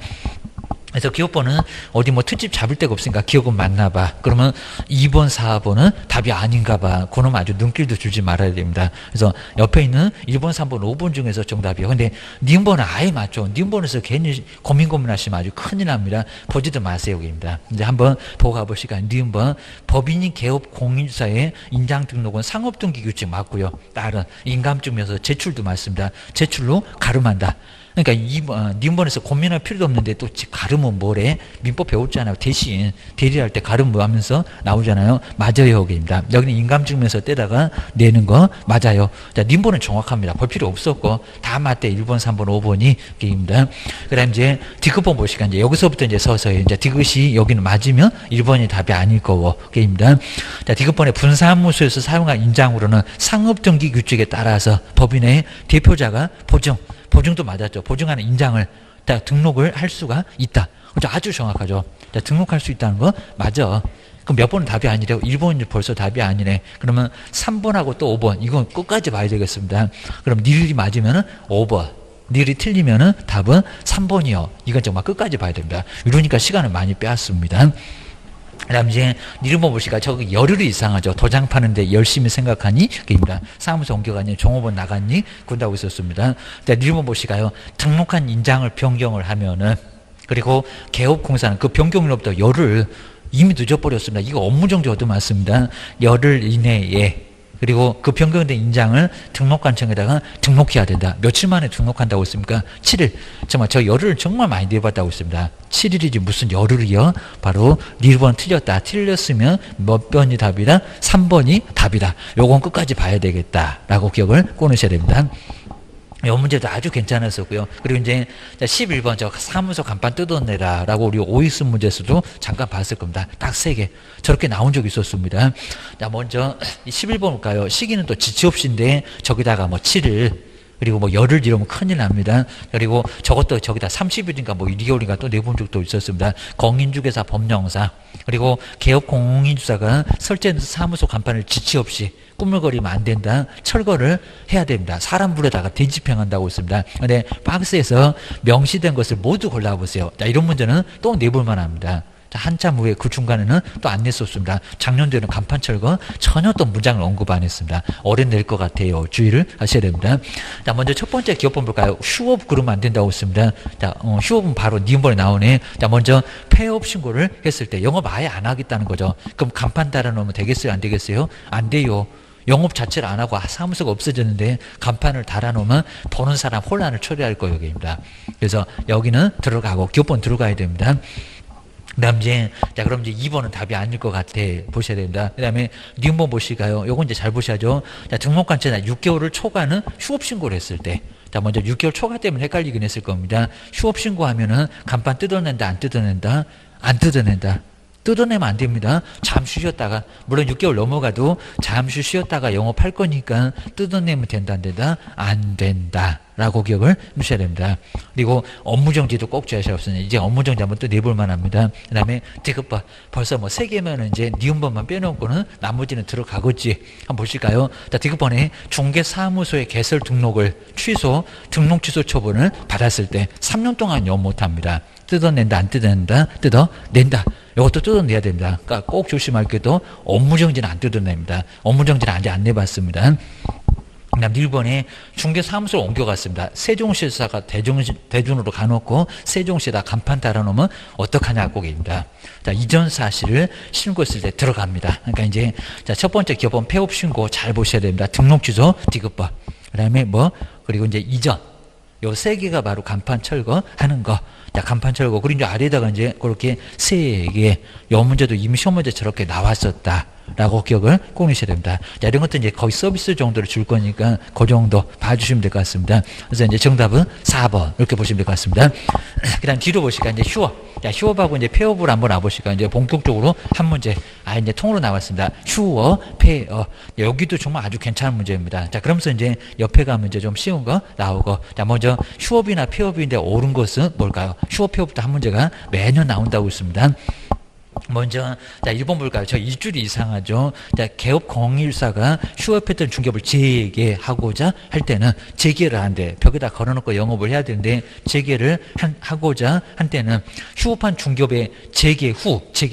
그래서 기업번은 어디 뭐 특집 잡을 데가 없으니까 기억은 맞나 봐. 그러면 2번, 4번은 답이 아닌가 봐. 그놈 아주 눈길도 주지 말아야 됩니다. 그래서 옆에 있는 1번, 3번, 5번 중에서 정답이에요. 근데 님번은 아예 맞죠. 님번에서 괜히 고민하시면 아주 큰일 납니다. 보지도 마세요. 여기입니다. 이제 한번 보고 가보시까. 님번 법인이 개업 공인주사의 인장등록은 상업등기규칙 맞고요. 다른 인감증명서 제출도 맞습니다. 제출로 가름한다. 그러니까 님번에서 고민할 필요도 없는데 또 가름은 뭐래? 민법 배웠잖아요. 대신 대리할 때 가름 뭐 하면서 나오잖아요. 맞아요. 여기입니다. 여기는 인감증명서 떼다가 내는 거 맞아요. 자, 님번은 정확합니다. 볼 필요 없었고 다 맞대. 1번, 3번, 5번이 게임입니다. 그 다음 이제 디귿번 보시까 이제 여기서부터 이제 서서히 이제 디귿이 여기는 맞으면 1번이 답이 아닐 거고 게임입니다. 자, 디귿번에 분사무소에서 사용한 인장으로는 상업등기 규칙에 따라서 법인의 대표자가 보증도 맞았죠. 보증하는 인장을 다 등록을 할 수가 있다. 그렇죠. 아주 정확하죠. 자, 등록할 수 있다는 거 맞아. 그럼 몇 번은 답이 아니래요? 1번이 벌써 답이 아니네. 그러면 3번하고 또 5번. 이건 끝까지 봐야 되겠습니다. 그럼 니을이 맞으면 5번. 니을이 틀리면 답은 3번이요. 이건 정말 끝까지 봐야 됩니다. 이러니까 시간을 많이 빼앗습니다. 그 다음 이제 니르본 보시까 저기 열흘이 이상하죠. 도장 파는데 열심히 생각하니? 그입니다. 사무소 옮겨가니? 종업원 나갔니? 군다고 있었습니다. 니르본 보시까요. 등록한 인장을 변경을 하면은 그리고 개업공사는 그 변경일로부터 열흘 이미 늦어버렸습니다. 이거 업무정지 얻어맞습니다. 열흘 이내에 그리고 그 변경된 인장을 등록관청에다가 등록해야 된다. 며칠 만에 등록한다고 했습니까? 7일. 정말 저 열흘을 정말 많이 내봤다고 했습니다. 7일이지 무슨 열흘이요? 바로 1번 틀렸다. 틀렸으면 몇 번이 답이다? 3번이 답이다. 요건 끝까지 봐야 되겠다라고 기억을 꺼내셔야 됩니다. 이 문제도 아주 괜찮았었고요. 그리고 이제 11번 저 사무소 간판 뜯어내라 라고 우리 오이스 문제에서도 잠깐 봤을 겁니다. 딱 3개. 저렇게 나온 적이 있었습니다. 자, 먼저 11번 볼까요? 시기는 또 지치옵시인데 저기다가 뭐 7일 그리고 뭐 열흘 이러면 큰일 납니다. 그리고 저것도 저기다 30일인가 뭐 1개월인가 또 내본 적도 있었습니다. 공인중개사 법령상 그리고 개업 공인주사가 설치된 사무소 간판을 지치 없이 꾸물거리면 안 된다. 철거를 해야 됩니다. 사람 불에다가 대집행한다고 했습니다. 근데 박스에서 명시된 것을 모두 골라보세요. 자, 이런 문제는 또 내볼만 합니다. 자, 한참 후에 그 중간에는 또 안 냈었습니다. 작년도에는 간판 철거 전혀 또 문장을 언급 안 했습니다. 올해 낼 것 같아요. 주의를 하셔야 됩니다. 자, 먼저 첫 번째 기업번 볼까요? 휴업 그러면 안 된다고 했습니다. 자, 휴업은 바로 니은번에 나오네. 자, 먼저 폐업 신고를 했을 때 영업 아예 안 하겠다는 거죠. 그럼 간판 달아놓으면 되겠어요? 안 되겠어요? 안 돼요. 영업 자체를 안 하고 사무소가 없어졌는데 간판을 달아놓으면 보는 사람 혼란을 초래할 거입니다. 그래서 여기는 들어가고 기업번 들어가야 됩니다. 그다음 이제 자 그럼 이제 2번은 답이 아닐 것 같아 보셔야 됩니다. 그다음에 니은번 보실까요? 요건 이제 잘 보셔야죠. 자 등록관찰 6개월을 초과하는 휴업 신고를 했을 때. 자 먼저 6개월 초과 때문에 헷갈리긴 했을 겁니다. 휴업 신고하면은 간판 뜯어낸다 안 뜯어낸다? 안 뜯어낸다. 뜯어내면 안 됩니다. 잠시 쉬었다가 물론 6개월 넘어가도 잠시 쉬었다가 영업할 거니까 뜯어내면 된다 안 된다? 안 된다 라고 기억을 하셔야 됩니다. 그리고 업무정지도 꼭 주의하셔야 없으니 이제 업무정지 한번 또 내볼 만합니다. 그 다음에 디귿바 벌써 뭐 3개면 이제 니은번만 빼놓고는 나머지는 들어가겠지. 한번 보실까요? 자 디귿번에 중개사무소의 개설 등록을 취소 등록 취소 처분을 받았을 때 3년 동안 영업 못합니다. 뜯어낸다 안 뜯어낸다? 뜯어낸다. 이것도 뜯어내야 됩니다. 그러니까 꼭 조심할 게도 업무정지는 안 뜯어냅니다. 업무정지는 아직 안 내봤습니다. 그 다음 1번에 중개사무소로 옮겨갔습니다. 세종시에다가 대전으로 가놓고 세종시에다 간판 달아놓으면 어떡하냐 고객입니다. 자, 이전 사실을 신고했을 때 들어갑니다. 그러니까 이제 자, 첫 번째 기업번 폐업 신고 잘 보셔야 됩니다. 등록 취소 디귿번. 그 다음에 그리고 이제 이전. 요 3개가 바로 간판 철거하는 거. 자, 간판 철거. 그리고 이제 아래다가 이제 그렇게 3개. 요 문제도 이미 시험 문제 저렇게 나왔었다. 라고 기억을 꼭 내셔야 됩니다. 자, 이런 것도 이제 거의 서비스 정도를 줄 거니까 그 정도 봐주시면 될 것 같습니다. 그래서 이제 정답은 4번. 이렇게 보시면 될 것 같습니다. 그 다음 뒤로 보시니까 이제 휴업. 자, 휴업하고 이제 폐업을 한번 와보실까. 이제 본격적으로 한 문제. 이제 통으로 나왔습니다. 휴업, 폐업. 여기도 정말 아주 괜찮은 문제입니다. 자, 그러면서 이제 옆에 가면 이제 좀 쉬운 거 나오고. 자, 먼저 휴업이나 폐업인데 옳은 것은 뭘까요? 휴업, 폐업도 한 문제가 매년 나온다고 있습니다. 먼저 자 1번 볼까요? 저 일줄이 이상하죠. 자 개업 공인일사가 휴업했던 중개업을 재개하고자 할 때는 재개를 한대. 벽에다 걸어놓고 영업을 해야 되는데 재개를 하고자 한 때는 휴업한 중개업의 재개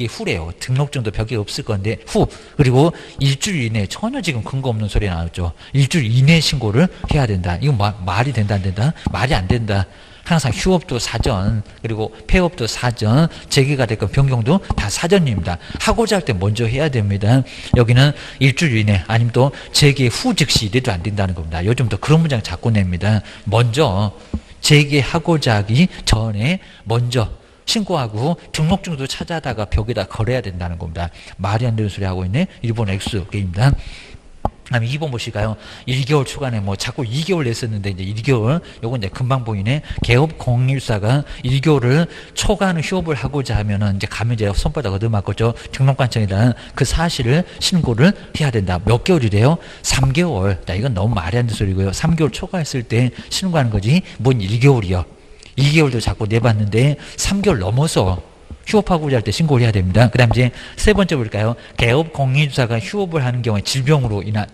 후래요. 등록증도 벽에 없을 건데 후 그리고 일주일 이내 전혀 지금 근거 없는 소리 나왔죠. 일주일 이내 신고를 해야 된다. 이거 말이 된다 안 된다? 말이 안 된다. 항상 휴업도 사전 그리고 폐업도 사전 재개가 됐건 변경도 다 사전입니다. 하고자 할 때 먼저 해야 됩니다. 여기는 일주일 이내 아니면 또 재개 후 즉시 이래도 안 된다는 겁니다. 요즘도 그런 문장 자꾸 냅니다. 먼저 재개하고자 하기 전에 먼저 신고하고 등록증도 찾아다가 벽에다 걸어야 된다는 겁니다. 말이 안 되는 소리 하고 있네. 일본 X 게임입니다. 다음에 2번 보실까요? 1개월 초간에 자꾸 2개월 냈었는데 이제 1개월 요건 이제 금방 보이네. 개업 공인일사가 1개월을 초과하는 휴업을 하고자 하면은 이제 가면 이제 손바닥 얻어맞겠죠. 등록관청에다 그 사실을 신고를 해야 된다. 몇 개월이래요? 3개월. 자, 이건 너무 말이 안 되는 소리고요. 3개월 초과했을 때 신고하는 거지. 뭔 1개월이요? 2개월도 자꾸 내봤는데 3개월 넘어서 휴업하고자 할 때 신고를 해야 됩니다. 그 다음 이제 세 번째 볼까요? 개업 공인주사가 휴업을 하는 경우에 질병으로 인한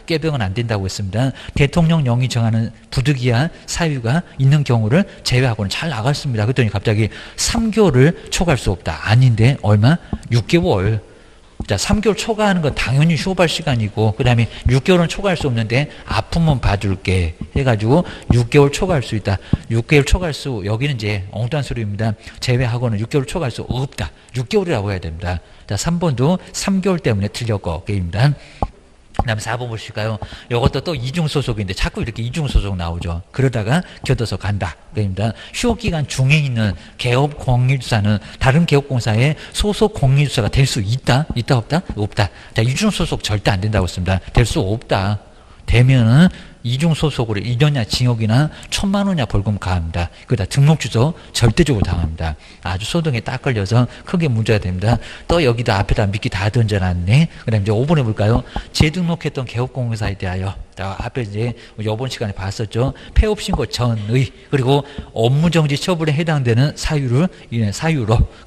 꾀병은 안 된다고 했습니다. 대통령령이 정하는 부득이한 사유가 있는 경우를 제외하고는 잘 나갔습니다. 그랬더니 갑자기 3개월을 초과할 수 없다. 아닌데 얼마? 6개월. 자, 3개월 초과하는 건 당연히 휴업할 시간이고 그 다음에 6개월은 초과할 수 없는데 아프면 봐줄게 해가지고 6개월 초과할 수 있다. 6개월 초과할 수 여기는 이제 엉뚱한 소리입니다. 제외하고는 6개월 초과할 수 없다. 6개월이라고 해야 됩니다. 자, 3번도 3개월 때문에 틀렸고 게임입니다. 그 다음에 4번 보실까요? 이것도 또 이중소속인데 자꾸 이렇게 이중소속 나오죠. 그러다가 겨둬서 간다. 그입니다. 휴업기간 중에 있는 개업공인주사는 다른 개업공사의 소속 공인주사가 될 수 있다? 있다 없다? 없다. 자, 이중소속 절대 안 된다고 했습니다. 될 수 없다. 되면은 이중소속으로 2년이나 징역이나 1,000만 원이나 벌금 가합니다. 그러다 등록 취소 절대적으로 당합니다. 아주 소등에 딱 걸려서 크게 문제가 됩니다. 또 여기다 앞에다 미끼 다 던져놨네. 그 다음에 이제 5번에 볼까요? 재등록했던 개업공사에 대하여 앞에 이제 이번 시간에 봤었죠. 폐업 신고 전의 그리고 업무정지 처분에 해당되는 사유로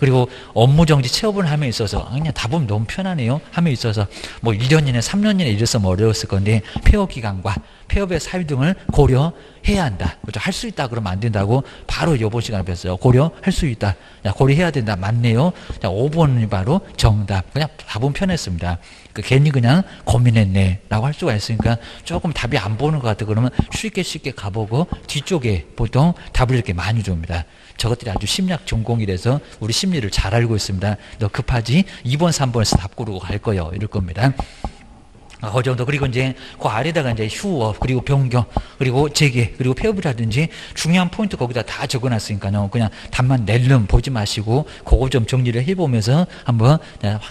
그리고 업무정지 처분 함에 있어서 그냥 다 보면 너무 편하네요. 함에 있어서 1년 이내 3년 이내 이랬으면 어려웠을 건데 폐업 기간과 폐업의 사유 등을 고려해야 한다. 그렇죠? 할 수 있다 그러면 안 된다고 바로 이번 시간에 뵀어요. 고려할 수 있다. 자, 고려해야 된다. 맞네요. 자, 5번이 바로 정답. 그냥 답은 편했습니다. 괜히 그냥 고민했네 라고 할 수가 있으니까 조금 답이 안 보는 것 같아 그러면 쉽게 가보고 뒤쪽에 보통 답을 이렇게 많이 줍니다. 저것들이 아주 심리학 전공이라서 우리 심리를 잘 알고 있습니다. 너 급하지? 2번 3번에서 답 고르고 갈 거예요. 이럴 겁니다. 그 정도. 그리고 이제 그 아래다가 이제 휴업, 그리고 변경, 그리고 재개, 그리고 폐업이라든지 중요한 포인트 거기다 다 적어놨으니까요. 그냥 답만 낼름 보지 마시고 그거 좀 정리를 해보면서 한번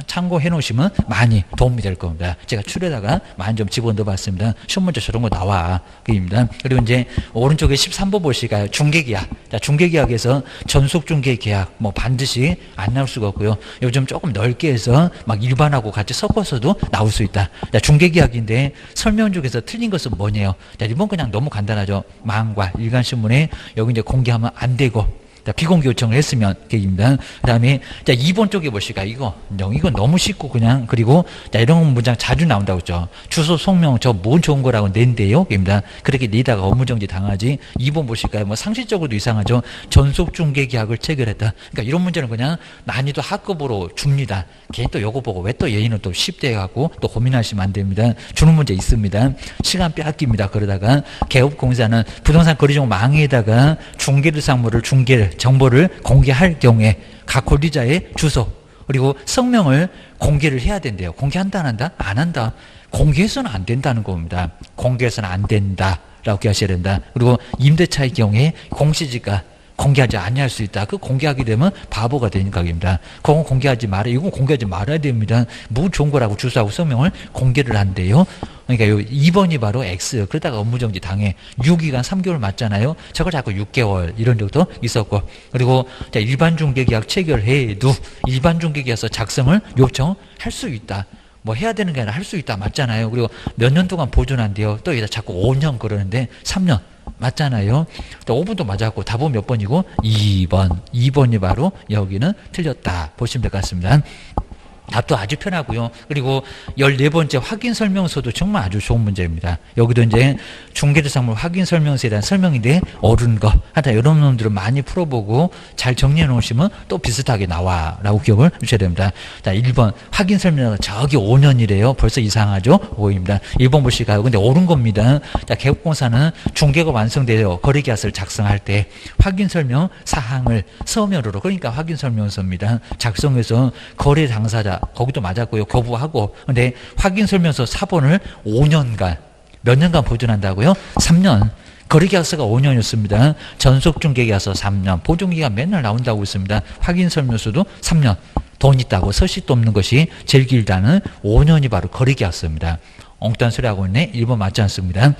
참고해 놓으시면 많이 도움이 될 겁니다. 제가 줄에다가 많이 좀 집어넣어봤습니다. 시험 문제 저런 거 나와. 그입니다. 그리고 이제 오른쪽에 13번 보시가요. 중개계약. 자, 중개계약에서 전속중개계약 뭐 반드시 안 나올 수가 없고요. 요즘 조금 넓게 해서 막 일반하고 같이 섞어서도 나올 수 있다. 자, 중개계약인데 설명 중에서 틀린 것은 뭐냐요? 자, 이번 그냥 너무 간단하죠. 망과 일간신문에 여기 이제 공개하면 안 되고, 자, 비공개 요청을 했으면 계획입니다. 그 다음에, 자, 2번 쪽에 보시까, 이거 너무 쉽고, 그냥, 그리고, 자, 이런 문장 자주 나온다고 했죠. 주소, 성명, 저 뭔 좋은 거라고 낸대요? 계획입니다. 그렇게 내다가 업무정지 당하지. 2번 보실까요? 뭐 상식적으로도 이상하죠. 전속중개계약을 체결했다. 그러니까 이런 문제는 그냥 난이도 하급으로 줍니다. 걔 또 요거 보고 왜 또 얘는 또 쉽대 해갖고 또 고민하시면 안 됩니다. 주는 문제 있습니다. 시간 빼앗깁니다. 그러다가 개업공사는 부동산 거래종 망에다가 중개대상물을 정보를 공개할 경우에 각 권리자의 주소 그리고 성명을 공개를 해야 된대요. 공개한다 안 한다? 안 한다. 공개해서는 안 된다는 겁니다. 공개해서는 안 된다라고 기하셔야 된다. 그리고 임대차의 경우에 공시지가 공개하지 아니할 수 있다. 그 공개하게 되면 바보가 되니까입니다. 그건 공개하지 말아. 이건 공개하지 말아야 됩니다. 뭐 좋은 거라고 주소하고 성명을 공개를 한대요. 그러니까 요 2번이 바로 X. 그러다가 업무정지 당해. 6기간 3개월 맞잖아요. 저걸 자꾸 6개월 이런 적도 있었고. 그리고 자, 일반 중개계약 체결해도 일반 중개계약서 작성을 요청할 수 있다. 뭐 해야 되는 게 아니라 할 수 있다. 맞잖아요. 그리고 몇 년 동안 보존한대요. 또 여기다 자꾸 5년 그러는데 3년. 맞잖아요. 또 5번도 맞았고 답은 몇 번이고 2번. 2번이 바로 여기는 틀렸다. 보시면 될 것 같습니다. 답도 아주 편하고요. 그리고 14번째 확인 설명서도 정말 아주 좋은 문제입니다. 여기도 이제 중개대상물 확인 설명서에 대한 설명인데 옳은 거. 하여튼 이런 놈들을 많이 풀어보고 잘 정리해 놓으시면 또 비슷하게 나와 라고 기억을 주셔야 됩니다. 자, 1번 확인 설명서 저기 5년이래요. 벌써 이상하죠? 5입니다. 1번 보시가요. 근데 옳은 겁니다. 자, 개업공사는 중개가 완성되어 거래계약서를 작성할 때 확인 설명 사항을 서면으로, 그러니까 확인 설명서입니다. 작성해서 거래 당사자 거기도 맞았고요. 거부하고. 근데 확인 설명서 4번을 5년간 몇 년간 보존한다고요? 3년. 거래계약서가 5년이었습니다. 전속중개계약서 3년. 보존기간 맨날 나온다고 있습니다. 확인 설명서도 3년. 돈 있다고 서식도 없는 것이 제일 길다는 5년이 바로 거래계약서입니다. 엉뚱한 소리 하고 있네. 1번 맞지 않습니다.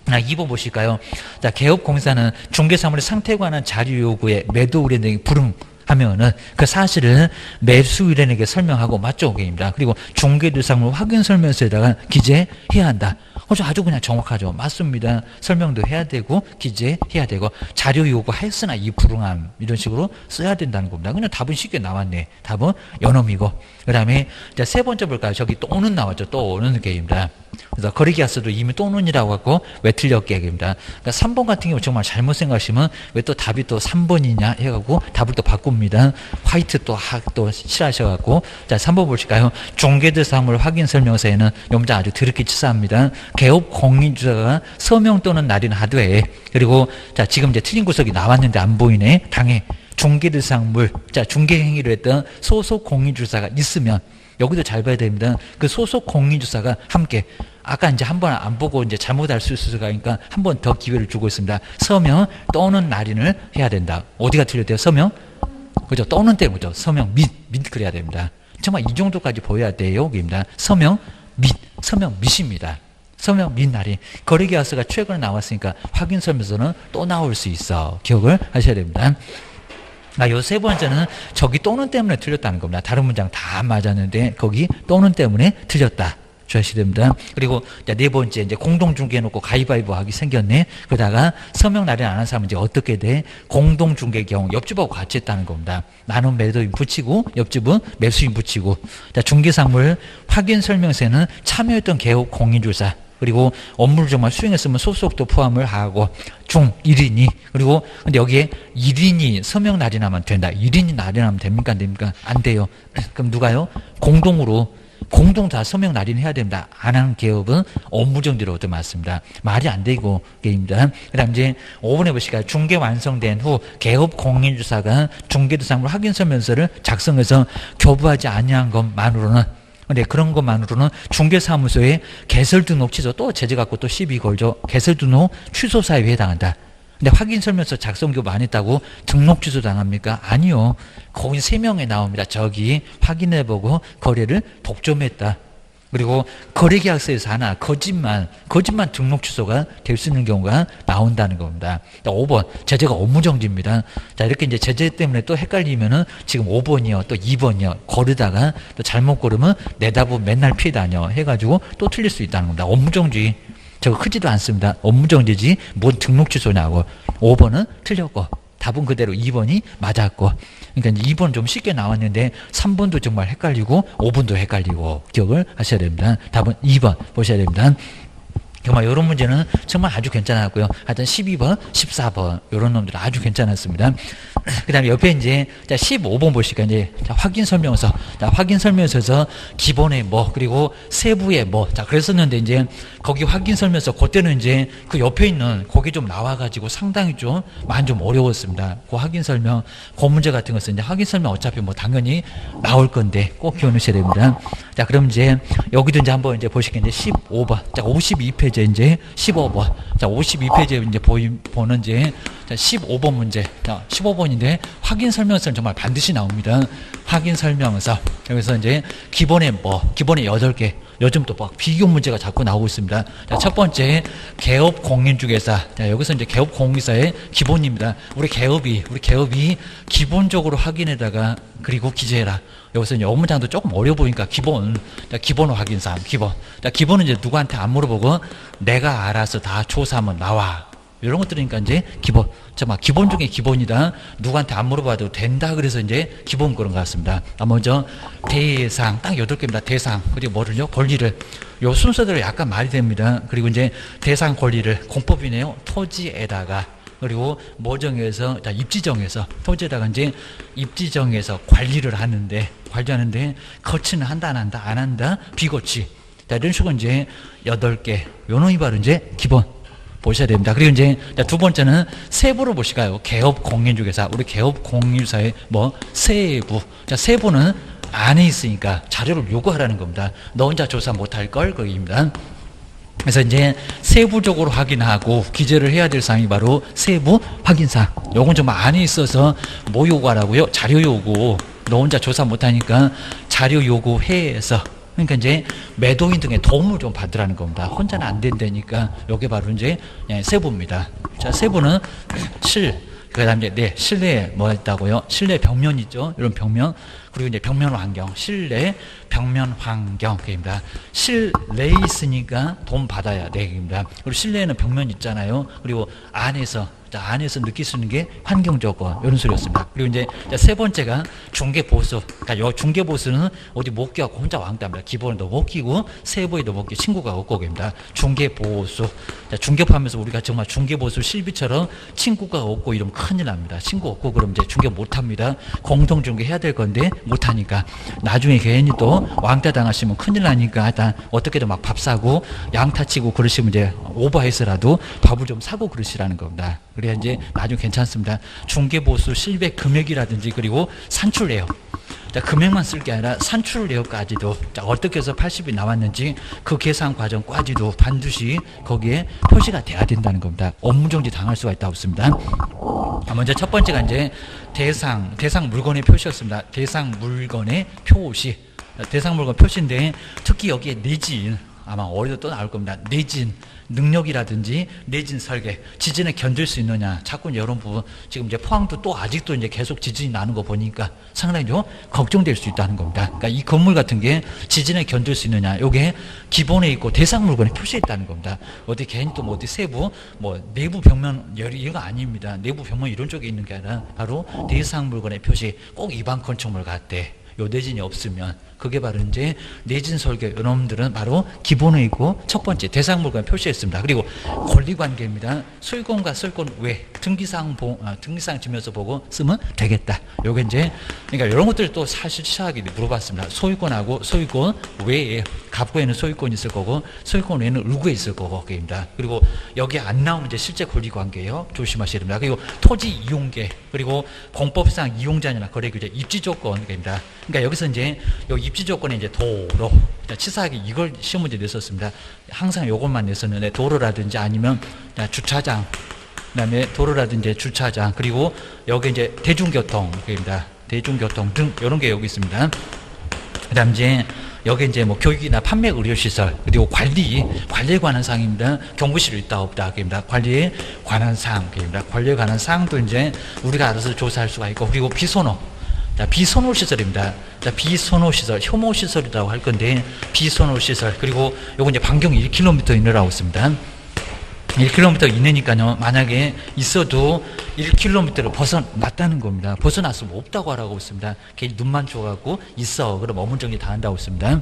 2번 보실까요? 자, 개업공사는 중개사물의 상태에 관한 자료 요구에 매도 의뢰 등이 불응하면은 그 사실을 매수 의뢰인에게 설명하고 맞죠? 입니다. 그리고 중개대상물 확인 설명서에다가 기재해야 한다. 아주 그냥 정확하죠. 맞습니다. 설명도 해야 되고 기재해야 되고 자료 요구하였으나 이 불응함 이런 식으로 써야 된다는 겁니다. 그냥 답은 쉽게 나왔네. 답은 연엄이고. 그 다음에 세 번째 볼까요? 저기 또는 나왔죠. 또는 게임입니다. 그래서 거래계약서도 이미 또는이라고 하고 왜 틀렸게 얘기입니다. 그러니까 3번 같은 경우 정말 잘못 생각하시면 왜 또 답이 또 3번이냐 해가지고 답을 또 바꿉니다. 화이트 또 싫어하셔갖고. 자, 3번 보실까요? 중개대상물 확인 설명서에는 용자 아주 더럽게 치사합니다. 개업 공인주사가 서명 또는 날인 하되, 그리고 자, 지금 이제 틀린 구석이 나왔는데 안 보이네. 당해 중개대상물, 자, 중개행위를 했던 소속 공인주사가 있으면 여기도 잘 봐야 됩니다. 그 소속 공인주사가 함께, 아까 이제 한 번 안 보고 이제 잘못할 수 있으니까 한 번 더 기회를 주고 있습니다. 서명 또는 날인을 해야 된다. 어디가 틀렸대요? 서명? 그죠? 또는 때문이죠. 서명 및 그래야 됩니다. 정말 이 정도까지 보여야 돼요. 여기입니다. 서명 및입니다. 서명 및 날인. 거래계약서가 최근에 나왔으니까 확인 설명서는 또 나올 수 있어. 기억을 하셔야 됩니다. 요 세 번째는 저기 또는 때문에 틀렸다는 겁니다. 다른 문장 다 맞았는데 거기 또는 때문에 틀렸다. 주셔야 됩니다. 그리고 네 번째 이제 공동중개 해놓고 가위바위보 하기 생겼네. 그러다가 서명 날인 안 한 사람은 이제 어떻게 돼? 공동중개 경우 옆집하고 같이 했다는 겁니다. 나는 매도인 붙이고 옆집은 매수인 붙이고. 자, 중개상물 확인 설명서에는 참여했던 개업 공인주사 그리고 업무를 정말 수행했으면 소속도 포함을 하고 중 1인이, 그리고 근데 여기에 1인이 서명 날인하면 된다. 1인이 날인하면 됩니까? 안 됩니까? 안 돼요. 그럼 누가요? 공동 다 서명 날인해야 됩니다. 안 하는 개업은 업무정지로 얻어맞습니다. 말이 안 되고 게임입니다. 그 다음 이제 5번에 보시까 중개 완성된 후 개업 공인주사가 중개대상물 확인 설명서를 작성해서 교부하지 아니한 것만으로는 근데 그런 것만으로는 중개사무소에 개설 등록 취소 또 제재 갖고 또 시비 걸죠. 개설 등록 취소 사유에 해당한다. 근데 확인 설명서 작성 교부 안 했다고 등록 취소 당합니까? 아니요. 거기 3명에 나옵니다. 저기 확인해보고 거래를 독점했다. 그리고 거래계약서에서 하나 거짓말 등록 취소가 될 수 있는 경우가 나온다는 겁니다. 5번 제재가 업무정지입니다. 자, 이렇게 이제 제재 때문에 또 헷갈리면은 지금 5번이요 또 2번이요 거르다가 또 잘못 고르면 내다보 맨날 피해 다녀 해가지고 또 틀릴 수 있다는 겁니다. 업무정지 저거 크지도 않습니다. 업무정지지 뭔 등록 취소냐고. 5번은 틀렸고 답은 그대로 2번이 맞았고. 그러니까 이제 2번 좀 쉽게 나왔는데 3번도 정말 헷갈리고 5번도 헷갈리고 기억을 하셔야 됩니다. 답은 2번 보셔야 됩니다. 정말 이런 문제는 정말 아주 괜찮았고요. 하여튼 12번, 14번 이런 놈들은 아주 괜찮았습니다. 그 다음에 옆에 이제 15번 보시니까 이제 확인 설명서. 확인 설명서에서 기본의 뭐 그리고 세부의 뭐 그랬었는데 이제 거기 확인 설명서 그때는 이제 그 옆에 있는 거기 좀 나와가지고 상당히 좀 많이 좀 어려웠습니다. 그 확인 설명 그 문제 같은 것은 이제 확인 설명 어차피 뭐 당연히 나올 건데 꼭 기억하셔야 됩니다. 자, 그럼 이제 여기도 이제 한번 이제 보시겠는데 15번. 자, 52페이지 이제 15번. 자, 52페이지에 이제 보는 이제 15번 문제. 자, 15번인데 확인 설명서는 정말 반드시 나옵니다. 확인 설명서. 여기서 이제 기본에 8개. 요즘 또 막 비교 문제가 자꾸 나오고 있습니다. 자, 첫 번째 개업 공인중개사. 자, 여기서 이제 개업 공인사의 기본입니다. 우리 개업이 기본적으로 확인에다가 그리고 기재해라. 여기서 이제 업무장도 조금 어려 보니까 기본 확인사항 기본. 자, 기본은 이제 누구한테 안 물어보고 내가 알아서 다 조사하면 나와. 이런 것들이니까 이제 기본. 정말 기본 중에 기본이다. 누구한테 안 물어봐도 된다. 그래서 이제 기본 그런 것 같습니다. 먼저 대상 딱 8개입니다. 대상 그리고 뭐를요? 권리를. 요 순서대로 약간 말이 됩니다. 그리고 이제 대상 권리를 공법이네요. 토지에다가 그리고 모정에서 입지정에서 토지에다가 이제 입지정에서 관리를 하는데 거치는 한다 안 한다 안 한다 비거치. 자, 이런 식으로 이제 8개. 요 놈이 바로 이제 기본. 보셔야 됩니다. 그리고 이제 두 번째는 세부를 보실까요? 개업 공인중개사. 우리 개업 공인사의 세부. 자, 세부는 안에 있으니까 자료를 요구하라는 겁니다. 너 혼자 조사 못할 걸 거기입니다. 그래서 이제 세부적으로 확인하고 기재를 해야 될 사항이 바로 세부 확인사항. 요건 좀 안에 있어서 뭐 요구하라고요? 자료 요구. 너 혼자 조사 못하니까 자료 요구해서. 그러니까 이제 매도인 등의 도움을 좀 받으라는 겁니다. 혼자는 안 된다니까 요게 바로 이제 세부입니다. 자, 세부는 그 다음에 이제 실내에 뭐 있다고요? 실내 벽면 있죠? 이런 벽면. 그리고 이제 벽면 환경. 실내 벽면 환경입니다. 실내에 있으니까 돈 받아야 되입니다. 그리고 실내에는 벽면 있잖아요. 그리고 안에서 느낄 수 있는 게 환경 조건 이런 소리였습니다. 그리고 이제 세 번째가 중개 보수. 그러니까 요 중개 보수는 어디 못 끼고 혼자 왕따입니다. 기본도 못 끼고 세부에도 못 끼고 친구가 없고 입니다. 중개 보수. 중개하면서 우리가 정말 중개 보수 실비처럼 친구가 없고 이러면 큰일 납니다. 친구 없고 그러면 이제 중개 못 합니다. 공동 중개 해야 될 건데 못 하니까 나중에 괜히 또 왕따 당하시면 큰일 나니까 일단 어떻게든 막 밥 사고 양타 치고 그러시면 이제 오버해서라도 밥을 좀 사고 그러시라는 겁니다. 그래야 이제 나중에 괜찮습니다. 중개보수 실배 금액이라든지 그리고 산출 내역. 자, 금액만 쓸 게 아니라 산출 내역까지도 어떻게 해서 80이 나왔는지 그 계산 과정까지도 반드시 거기에 표시가 돼야 된다는 겁니다. 업무정지 당할 수가 있다 없습니다. 먼저 첫 번째가 이제 대상 물건의 표시였습니다. 대상 물건의 표시. 대상 물건 표시인데 특히 여기에 내진 아마 어디서 또 나올 겁니다. 내진 능력이라든지 내진 설계, 지진에 견딜 수 있느냐. 자꾸 이런 부분 지금 이제 포항도 또 아직도 이제 계속 지진이 나는 거 보니까 상당히 좀 걱정될 수 있다는 겁니다. 그러니까 이 건물 같은 게 지진에 견딜 수 있느냐. 요게 기본에 있고 대상 물건에 표시해 있다는 겁니다. 어디 괜히 또 뭐 어디 세부 내부 벽면 이거 아닙니다. 내부 벽면 이런 쪽에 있는 게 아니라 바로 대상 물건의 표시. 꼭 일반 건축물 같대. 요 내진이 없으면 그게 바로 이제 내진 설계 이놈들은 바로 기본에 있고 첫 번째 대상 물건 표시했습니다. 그리고 권리관계입니다. 소유권과 소유권 외 등기사항 지면서 보고 쓰면 되겠다. 요게 이제 그러니까 이런 것들 또 사실 치사하게 물어봤습니다. 소유권하고 소유권 외에 갑구에는 소유권이 있을 거고 소유권 외에는 을구에 있을 거고 그입니다. 그리고 여기 안 나오면 이제 실제 권리관계예요. 조심하셔야 됩니다. 그리고 토지 이용계 그리고 공법상 이용자나 거래 규제 입지 조건입니다. 그러니까 여기서 이제 요 입지 조건에 이제 도로, 치사하게 이걸 시험 문제 냈었습니다. 항상 요것만 냈었는데 도로라든지 아니면 주차장, 그다음에 도로라든지 주차장, 그리고 여기 이제 대중교통입니다. 대중교통 등 이런 게 여기 있습니다. 그다음 이제 여기 이제 뭐 교육이나 판매 의료시설, 그리고 관리에 관한 사항입니다. 경부실이 있다 없다 입니다. 관리에 관한 사항입니다. 관리에 관한 사항도 이제 우리가 알아서 조사할 수가 있고, 그리고 비선호. 자, 비선호 시설입니다. 자, 비선호 시설, 혐오 시설이라고 할 건데, 비선호 시설, 그리고 요거 이제 반경이 1km 이내라고 있습니다. 1km 이내니까요, 만약에 있어도 1km를 벗어났다는 겁니다. 벗어났으면 없다고 하라고 있습니다. 괜히 눈만 줘갖고 있어, 그럼 업무 정리 다 한다고 있습니다.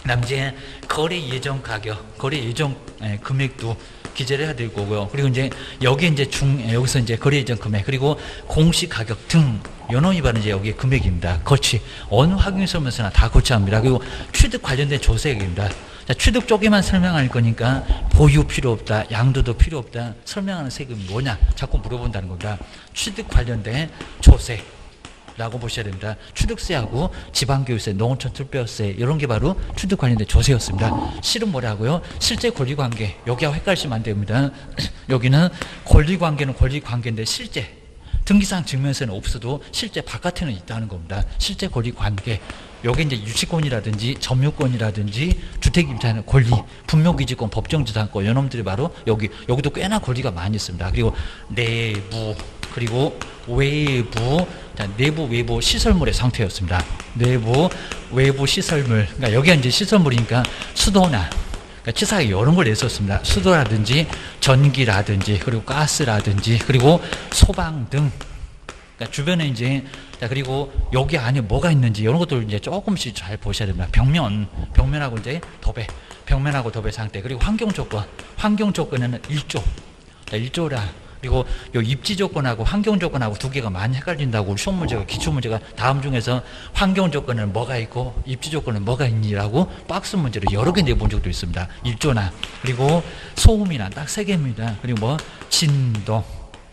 그다음 이제 거래 예정 가격, 거래 예정 금액도 기재를 해야 될 거고요. 그리고 이제 여기 이제 여기서 이제 거래 예정 금액, 그리고 공시 가격 등 연호 위반은 이제 여기 금액입니다. 거치 어느 확인서면서나 다 거치합니다. 그리고 취득 관련된 조세액입니다. 자, 취득 쪽에만 설명할 거니까 보유 필요 없다, 양도도 필요 없다, 설명하는 세금이 뭐냐 자꾸 물어본다는 겁니다. 취득 관련된 조세라고 보셔야 됩니다. 취득세하고 지방교육세, 농어촌 특별세 이런 게 바로 취득 관련된 조세였습니다. 실은 뭐라고요? 실제 권리관계, 여기하고 헷갈리시면 안 됩니다. 여기는 권리관계는 권리관계인데 실제 등기상 증명서는 없어도 실제 바깥에는 있다는 겁니다. 실제 권리관계. 여기 이제 유치권이라든지 점유권이라든지 주택임차는 권리, 분묘기지권, 법정지상권, 이놈들이 바로 여기도 꽤나 권리가 많이 있습니다. 그리고 내부, 그리고 외부, 내부, 외부 시설물의 상태였습니다. 내부, 외부 시설물. 그러니까 여기가 이제 시설물이니까 수도나, 그러니까 치사하게 이런 걸 냈었습니다. 수도라든지 전기라든지 그리고 가스라든지 그리고 소방 등. 그러니까 주변에 이제, 자, 그리고 여기 안에 뭐가 있는지 이런 것들 이제 조금씩 잘 보셔야 됩니다. 벽면하고 이제 도배, 벽면하고 도배 상태, 그리고 환경 조건에는 1조, 자, 1조라. 그리고 요 입지 조건하고 환경 조건하고 두 개가 많이 헷갈린다고 시험 문제가, 기출 문제가 다음 중에서 환경 조건은 뭐가 있고 입지 조건은 뭐가 있니라고 박스 문제로 여러 개 내본 적도 있습니다. 1조나, 그리고 소음이나 딱 3개입니다. 그리고 뭐 진동,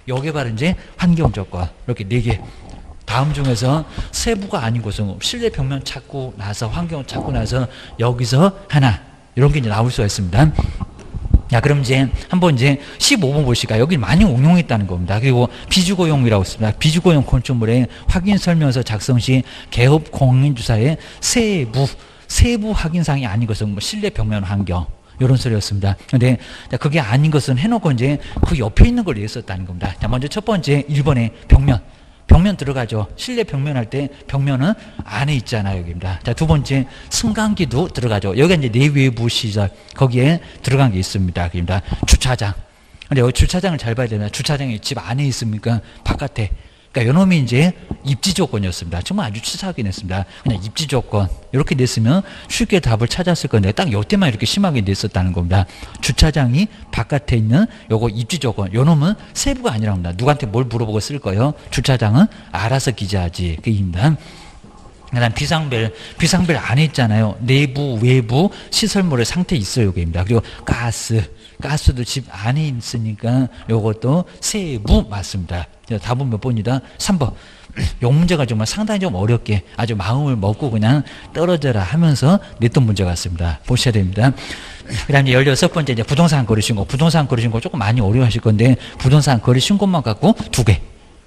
여기 바로 이제 환경 조건, 이렇게 4개. 다음 중에서 세부가 아닌 것은 실내 벽면 찾고 나서 환경 찾고 나서 여기서 하나, 이런 게 이제 나올 수가 있습니다. 자, 그럼 이제 한번 이제 15번 보실까요? 여기 많이 응용했다는 겁니다. 그리고 비주거용이라고 있습니다. 비주거용 건축물의 확인 설명서 작성 시 개업 공인주사의 세부 확인사항이 아닌 것은 뭐 실내 벽면 환경, 이런 소리였습니다. 근데 그게 아닌 것은 해놓고 이제 그 옆에 있는 걸 얘기했었다는 겁니다. 자, 먼저 첫 번째 1번에 벽면 들어가죠. 실내 벽면 할 때 벽면은 안에 있잖아요. 여기입니다. 자, 두 번째 승강기도 들어가죠. 여기가 이제 내외부 시설, 거기에 들어간 게 있습니다. 여기입니다. 주차장. 근데 여기 주차장을 잘 봐야 됩니다. 주차장이 집 안에 있습니까? 바깥에. 그러니까 요놈이 이제 입지 조건이었습니다. 정말 아주 치사하게 냈습니다. 그냥 입지 조건 이렇게 냈으면 쉽게 답을 찾았을 건데 딱 요때만 이렇게 심하게 냈었다는 겁니다. 주차장이 바깥에 있는 요거 입지 조건, 요놈은 세부가 아니라고 합니다. 누구한테 뭘 물어보고 쓸 거예요? 주차장은 알아서 기재하지. 그입니다. 그다음 비상벨 안에 있잖아요. 내부, 외부 시설물의 상태 있어요. 여기입니다. 그리고 가스도 집 안에 있으니까 요것도 세부 맞습니다. 답은 몇 번이다? 3번. 요 문제가 정말 상당히 좀 어렵게 아주 마음을 먹고 그냥 떨어져라 하면서 냈던 문제 같습니다. 보셔야 됩니다. 그 다음에 16번째 이제 부동산 거래신고. 부동산 거래신고 조금 많이 어려워하실 건데 부동산 거래신고만 갖고 2개.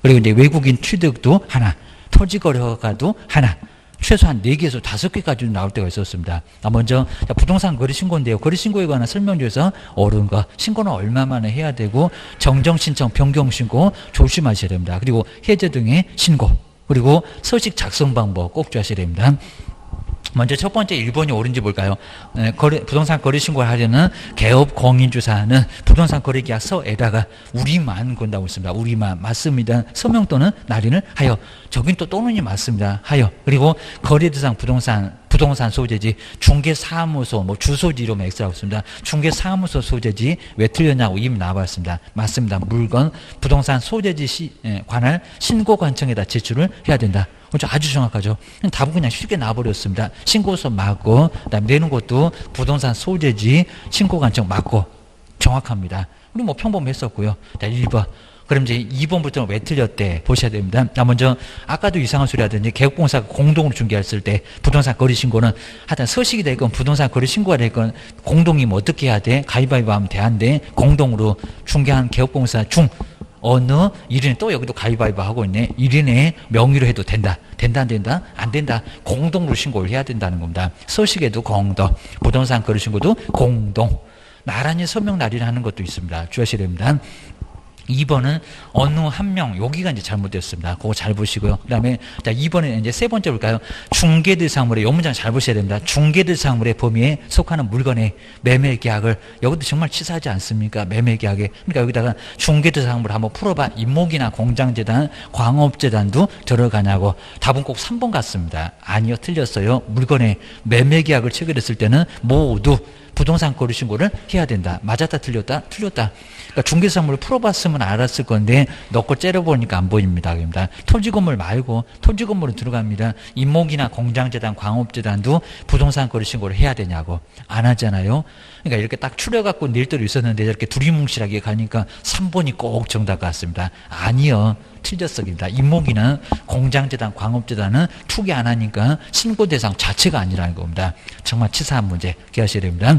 그리고 이제 외국인 취득도 하나. 토지거래허가도 하나. 최소한 4개에서 5개까지 나올 때가 있었습니다. 먼저 부동산 거래신고인데요. 거래신고에 관한 설명조에서 어려운 거, 신고는 얼마 만에 해야 되고 정정신청, 변경신고 조심하셔야 됩니다. 그리고 해제 등의 신고, 그리고 서식 작성 방법 꼭 주셔야 됩니다. 먼저 첫 번째 1번이 옳은지 볼까요? 부동산 거래신고를 하려는 개업 공인주사는 부동산 거래계약서에다가 우리만 건다고 있습니다. 우리만 맞습니다. 서명 또는 날인을 하여. 저긴 또 또는이 맞습니다. 하여. 그리고 거래대상 부동산 소재지 중개사무소, 뭐 주소지 이러면 X라고 있습니다. 중개사무소 소재지 왜 틀렸냐고 이미 나와봤습니다. 맞습니다. 물건 부동산 소재지 관할 신고관청에다 제출을 해야 된다. 아주 정확하죠. 답은 그냥 쉽게 나와버렸습니다. 신고서 맞고, 그다음에 내는 것도 부동산 소재지 신고관청 맞고 정확합니다. 우리 뭐 평범했었고요. 자, 1번 그럼 이제 2번부터는 왜 틀렸대 보셔야 됩니다. 먼저 아까도 이상한 소리 하던지 개업공사가 공동으로 중개했을 때 부동산 거래 신고는 하여튼 서식이 되건 부동산 거래 신고가 되건 공동이 뭐 어떻게 해야 돼? 가위바위보 하면 돼안돼 공동으로 중개한 개업공사 중 어느 1인에 또 여기도 가위바위보 하고 있네. 1인의 명의로 해도 된다. 된다 안 된다? 안 된다. 공동으로 신고를 해야 된다는 겁니다. 서식에도 공동, 부동산 거래 신고도 공동. 나란히 서명 날인하는 것도 있습니다. 주의하셔야 됩니다. 2번은 어느 한 명, 여기가 이제 잘못됐습니다. 그거 잘 보시고요. 그 다음에, 자, 2번은 이제 세 번째 볼까요? 중개대상물의, 요 문장 잘 보셔야 됩니다. 중개대상물의 범위에 속하는 물건의 매매 계약을, 여기도 정말 치사하지 않습니까? 매매 계약에. 그러니까 여기다가 중개대상물을 한번 풀어봐. 임목이나 공장재단, 광업재단도 들어가냐고. 답은 꼭 3번 같습니다. 아니요, 틀렸어요. 물건의 매매 계약을 체결했을 때는 모두 부동산 거래 신고를 해야 된다. 맞았다, 틀렸다? 틀렸다. 그러니까 중개상물을 풀어봤으면 알았을 건데 넣고 째려보니까 안 보입니다. 그럽니다. 토지건물 말고 토지건물은 들어갑니다. 임목이나 공장재단, 광업재단도 부동산 거래 신고를 해야 되냐고. 안 하잖아요. 그러니까 이렇게 딱 추려갖고 낼 때도 있었는데 이렇게 두리뭉실하게 가니까 3번이 꼭 정답 같습니다. 아니요. 틀렸습니다. 임목이나 공장재단, 광업재단은 투기 안 하니까 신고 대상 자체가 아니라는 겁니다. 정말 치사한 문제 기억하셔야 됩니다.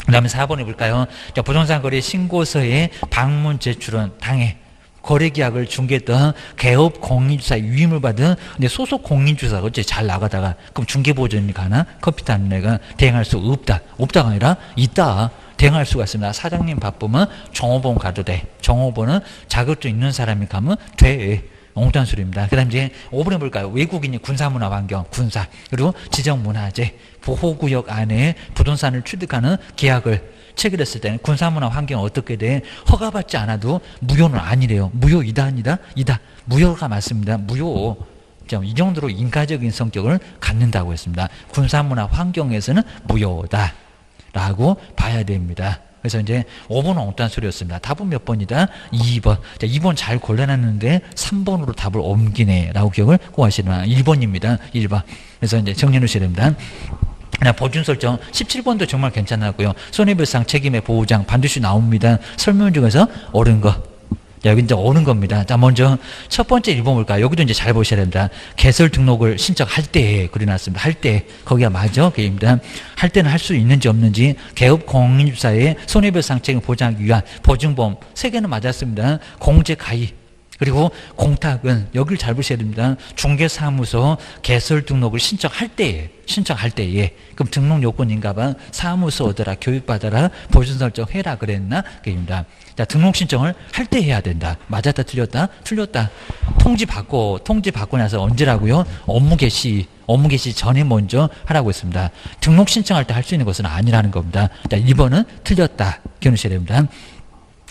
그 다음에 4번에 볼까요? 자, 부동산 거래 신고서에 방문 제출은 당해 거래계약을 중개했던 개업 공인주사의 위임을 받은 근데 소속 공인주사가 어째 잘 나가다가 그럼 중개보전이 가나? 커피 타는 애가 대행할 수 없다. 없다가 아니라 있다. 대행할 수가 있습니다. 사장님 바쁘면 종업원 가도 돼. 종업원은 자격증 있는 사람이 가면 돼. 엉뚱한 소리입니다. 그 다음 이제 5번에 볼까요? 외국인이 군사문화 환경, 군사, 그리고 지정문화재, 보호구역 안에 부동산을 취득하는 계약을 체결했을 때는 군사문화 환경은 어떻게 돼? 허가받지 않아도 무효는 아니래요. 무효이다, 아니다? 이다. 무효가 맞습니다. 무효. 이 정도로 인가적인 성격을 갖는다고 했습니다. 군사문화 환경에서는 무효다. 라고 봐야 됩니다. 그래서 이제 5번은 어떤 소리였습니다. 답은 몇 번이다? 2번. 자, 2번 잘 골라놨는데 3번으로 답을 옮기네. 라고 기억을 꼭 하시면 1번입니다. 1번. 그래서 이제 정리해 놓으셔야 됩니다. 보증 설정 17번도 정말 괜찮았고요. 손해배상 책임의 보호장 반드시 나옵니다. 설명 중에서 옳은 거. 자, 여기 이제 오는 겁니다. 자, 먼저 첫 번째 1번 볼까요? 여기도 이제 잘 보셔야 됩니다. 개설 등록을 신청할 때 그려놨습니다. 할 때. 거기가 맞아. 그입니다. 할 때는 할 수 있는지 없는지 개업 공인주사의 손해배상 책임 보장하기 위한 보증보험 3개는 맞았습니다. 공제 가입. 그리고 공탁은 여기를 잘 보셔야 됩니다. 중개사무소 개설 등록을 신청할 때에 그럼 등록 요건인가봐 사무소 얻어라 교육받아라 보증 설정해라 그랬나 그입니다. 자, 등록 신청을 할 때 해야 된다. 맞았다 틀렸다? 틀렸다. 통지 받고 나서 언제라고요? 업무 개시 전에 먼저 하라고 했습니다. 등록 신청할 때 할 수 있는 것은 아니라는 겁니다. 자, 2번은 틀렸다. 기억하셔야 됩니다.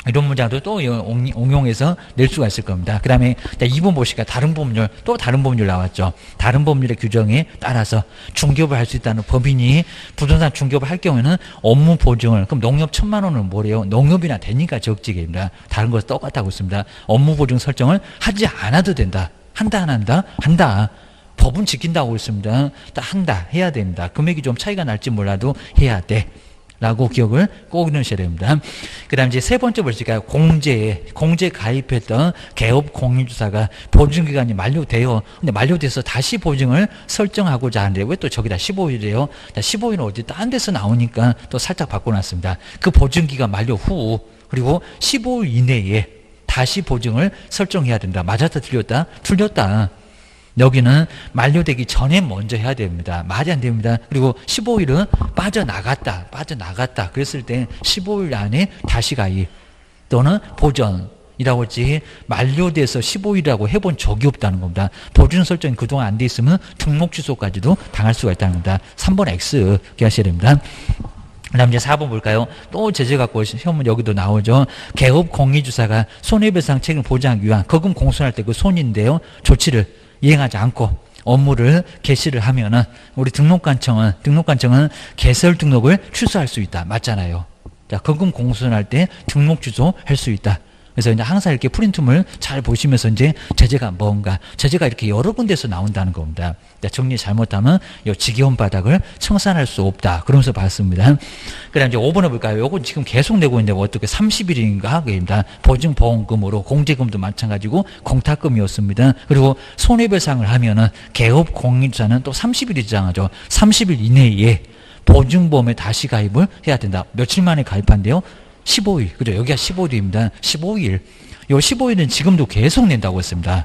이런 문장도 또 응용해서 낼 수가 있을 겁니다. 그 다음에 2번 보시니까 다른 법률 나왔죠. 다른 법률의 규정에 따라서 중개업을 할 수 있다는 법인이 부동산 중개업을 할 경우에는 업무 보증을 그럼 농협 1,000만 원은 뭐래요? 농협이나 되니까 적지입니다. 다른 것은 똑같다고 있습니다. 업무 보증 설정을 하지 않아도 된다. 한다 안 한다? 한다. 법은 지킨다고 있습니다. 한다. 해야 됩니다. 금액이 좀 차이가 날지 몰라도 해야 돼. 라고 기억을 꼭 넣으셔야 됩니다. 그 다음 이제 세 번째 보실까요? 공제 가입했던 개업 공인주사가 보증기간이 만료돼요. 근데 만료돼서 다시 보증을 설정하고자 하는데 왜 또 저기다 15일이에요? 15일은 어디 딴 데서 나오니까 또 살짝 바꿔놨습니다. 그 보증기간 만료 후 그리고 15일 이내에 다시 보증을 설정해야 된다. 맞았다 틀렸다? 틀렸다. 여기는 만료되기 전에 먼저 해야 됩니다. 말이 안 됩니다. 그리고 15일은 빠져나갔다. 그랬을 때 15일 안에 다시 가입 또는 보전이라고 했지 만료돼서 15일이라고 해본 적이 없다는 겁니다. 보증 설정이 그동안 안 돼 있으면 등록 취소까지도 당할 수가 있다는 겁니다. 3번 X 기억하셔야 됩니다. 그 다음 이제 4번 볼까요? 또 제재 갖고 시험은 여기도 나오죠. 개업 공인주사가 손해배상 책임을 보장하기 위한 거금 공순할 때 그 손인데요. 조치를 이행하지 않고 업무를 개시를 하면은 우리 등록관청은 개설 등록을 취소할 수 있다. 맞잖아요. 자, 거금 공순할 때 등록 취소할 수 있다. 그래서 이제 항상 이렇게 프린트물 잘 보시면서 이제 제재가 뭔가, 제재가 이렇게 여러 군데서 나온다는 겁니다. 정리 잘못하면 이 지게온 바닥을 청산할 수 없다. 그러면서 봤습니다. 그다음 이제 5번 해볼까요? 요건 지금 계속 내고 있는데 어떻게 30일인가 하게입니다. 보증보험금으로 공제금도 마찬가지고 공탁금이었습니다. 그리고 손해배상을 하면은 개업 공인자는 또 30일이 지정하죠. 30일 이내에 보증보험에 다시 가입을 해야 된다. 며칠 만에 가입한대요? 15일. 그죠? 여기가 15일입니다. 15일. 요 15일은 지금도 계속 낸다고 했습니다.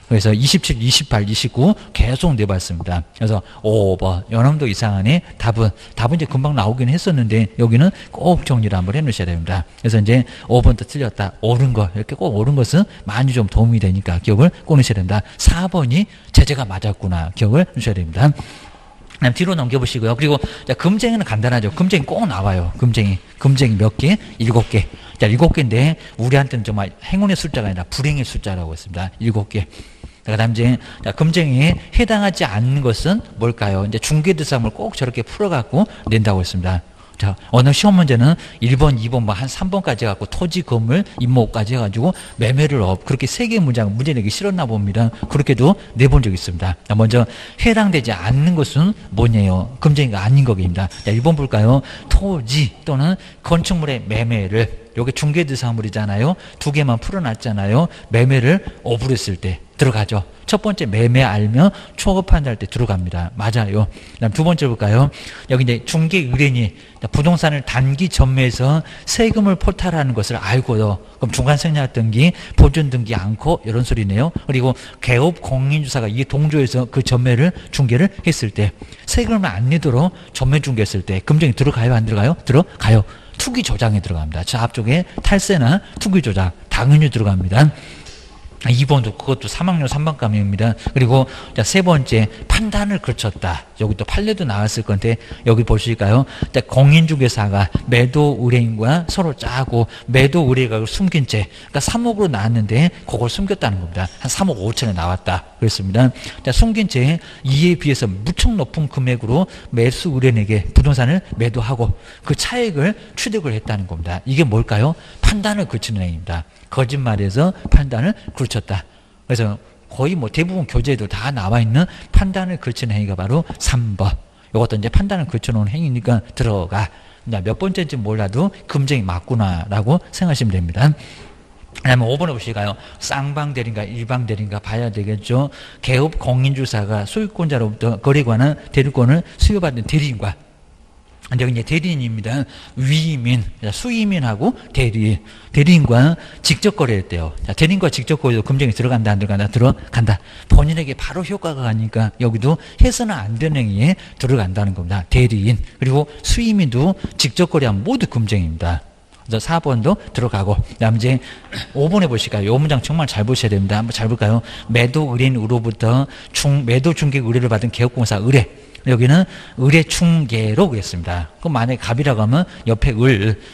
그래서 27, 28, 29 계속 내봤습니다. 그래서 5번. 요놈도 이상하네. 답은 이제 금방 나오긴 했었는데 여기는 꼭 정리를 한번 해 놓으셔야 됩니다. 그래서 이제 5번도 틀렸다. 옳은 거. 이렇게 꼭 옳은 것은 많이 좀 도움이 되니까 기억을 꼭 넣으셔야 됩니다. 4번이 제재가 맞았구나. 기억을 넣으셔야 됩니다. 그다음 뒤로 넘겨보시고요. 그리고 자, 금쟁이는 간단하죠. 금쟁이 꼭 나와요. 금쟁이 몇 개? 7개. 자, 7개인데 우리한테는 정말 행운의 숫자가 아니라 불행의 숫자라고 했습니다. 7개. 그 다음 이제 금쟁이에 해당하지 않는 것은 뭘까요? 이제 중개대상을 꼭 저렇게 풀어갖고 낸다고 했습니다. 자, 어느 시험 문제는 1번, 2번, 뭐 한 3번까지 해갖고 토지, 건물, 임목까지 해가지고 매매를 그렇게 3개 문제 내기 싫었나 봅니다. 그렇게도 내본 적이 있습니다. 자, 먼저 해당되지 않는 것은 뭐냐요? 금쟁이가 아닌 거입니다. 자, 1번 볼까요? 토지 또는 건축물의 매매를, 요게 중개대상물이잖아요. 2개만 풀어놨잖아요. 매매를 오브했을 때 들어가죠. 첫 번째 매매 알면 초급 판단할 때 들어갑니다. 맞아요. 그다음 두 번째 볼까요? 여기 이제 중개 의뢰인이 부동산을 단기 전매해서 세금을 포탈하는 것을 알고요. 그럼 중간생략 등기, 보존 등기 않고 이런 소리네요. 그리고 개업 공인주사가 이에 동조해서 그 전매를 중개를 했을 때 세금을 안 내도록 전매 중개했을 때 금쟁이 들어가요? 안 들어가요? 들어가요. 투기 조장에 들어갑니다. 저 앞쪽에 탈세나 투기 조장 당연히 들어갑니다. 2번도 그것도 3학년 3번 감입니다. 그리고 자, 세 번째 판단을 거쳤다. 여기 또 판례도 나왔을 건데 여기 보실까요? 자, 공인중개사가 매도 의뢰인과 서로 짜고 매도 의뢰가 숨긴 채 그러니까 3억으로 나왔는데 그걸 숨겼다는 겁니다. 한 3억 5천에 나왔다. 그랬습니다. 자, 숨긴 채 이에 비해서 무척 높은 금액으로 매수 의뢰인에게 부동산을 매도하고 그 차액을 취득을 했다는 겁니다. 이게 뭘까요? 판단을 거치는 행위입니다. 거짓말에서 판단을 그르쳤다. 그래서 거의 뭐 대부분 교재에도 다 나와 있는 판단을 그르치는 행위가 바로 3번. 이것도 이제 판단을 그르쳐놓은 행위니까 들어가. 몇 번째인지 몰라도 금쟁이 맞구나라고 생각하시면 됩니다. 그다음에 5번에 보실까요? 쌍방대리인가 일방대리인가 봐야 되겠죠. 개업 공인주사가 소유권자로부터 거래에 관한 대리권을 수여받은 대리인과 여기 이제 대리인입니다. 위임인, 수임인하고 대리인과 직접 거래했대요. 자, 대리인과 직접 거래도 금쟁이 들어간다, 안 들어간다? 들어간다. 본인에게 바로 효과가 가니까 여기도 해서는 안 되는 행위에 들어간다는 겁니다. 대리인. 그리고 수임인도 직접 거래하면 모두 금쟁입니다. 그래서 4번도 들어가고. 그 다음 이제 5번에 보실까요? 이 문장 정말 잘 보셔야 됩니다. 한번 잘 볼까요? 매도 의뢰인으로부터 매도 중개 의뢰를 받은 개업공사 의뢰. 여기는 의뢰 중개로 그랬습니다. 그럼 만약에 갑이라고 하면 옆에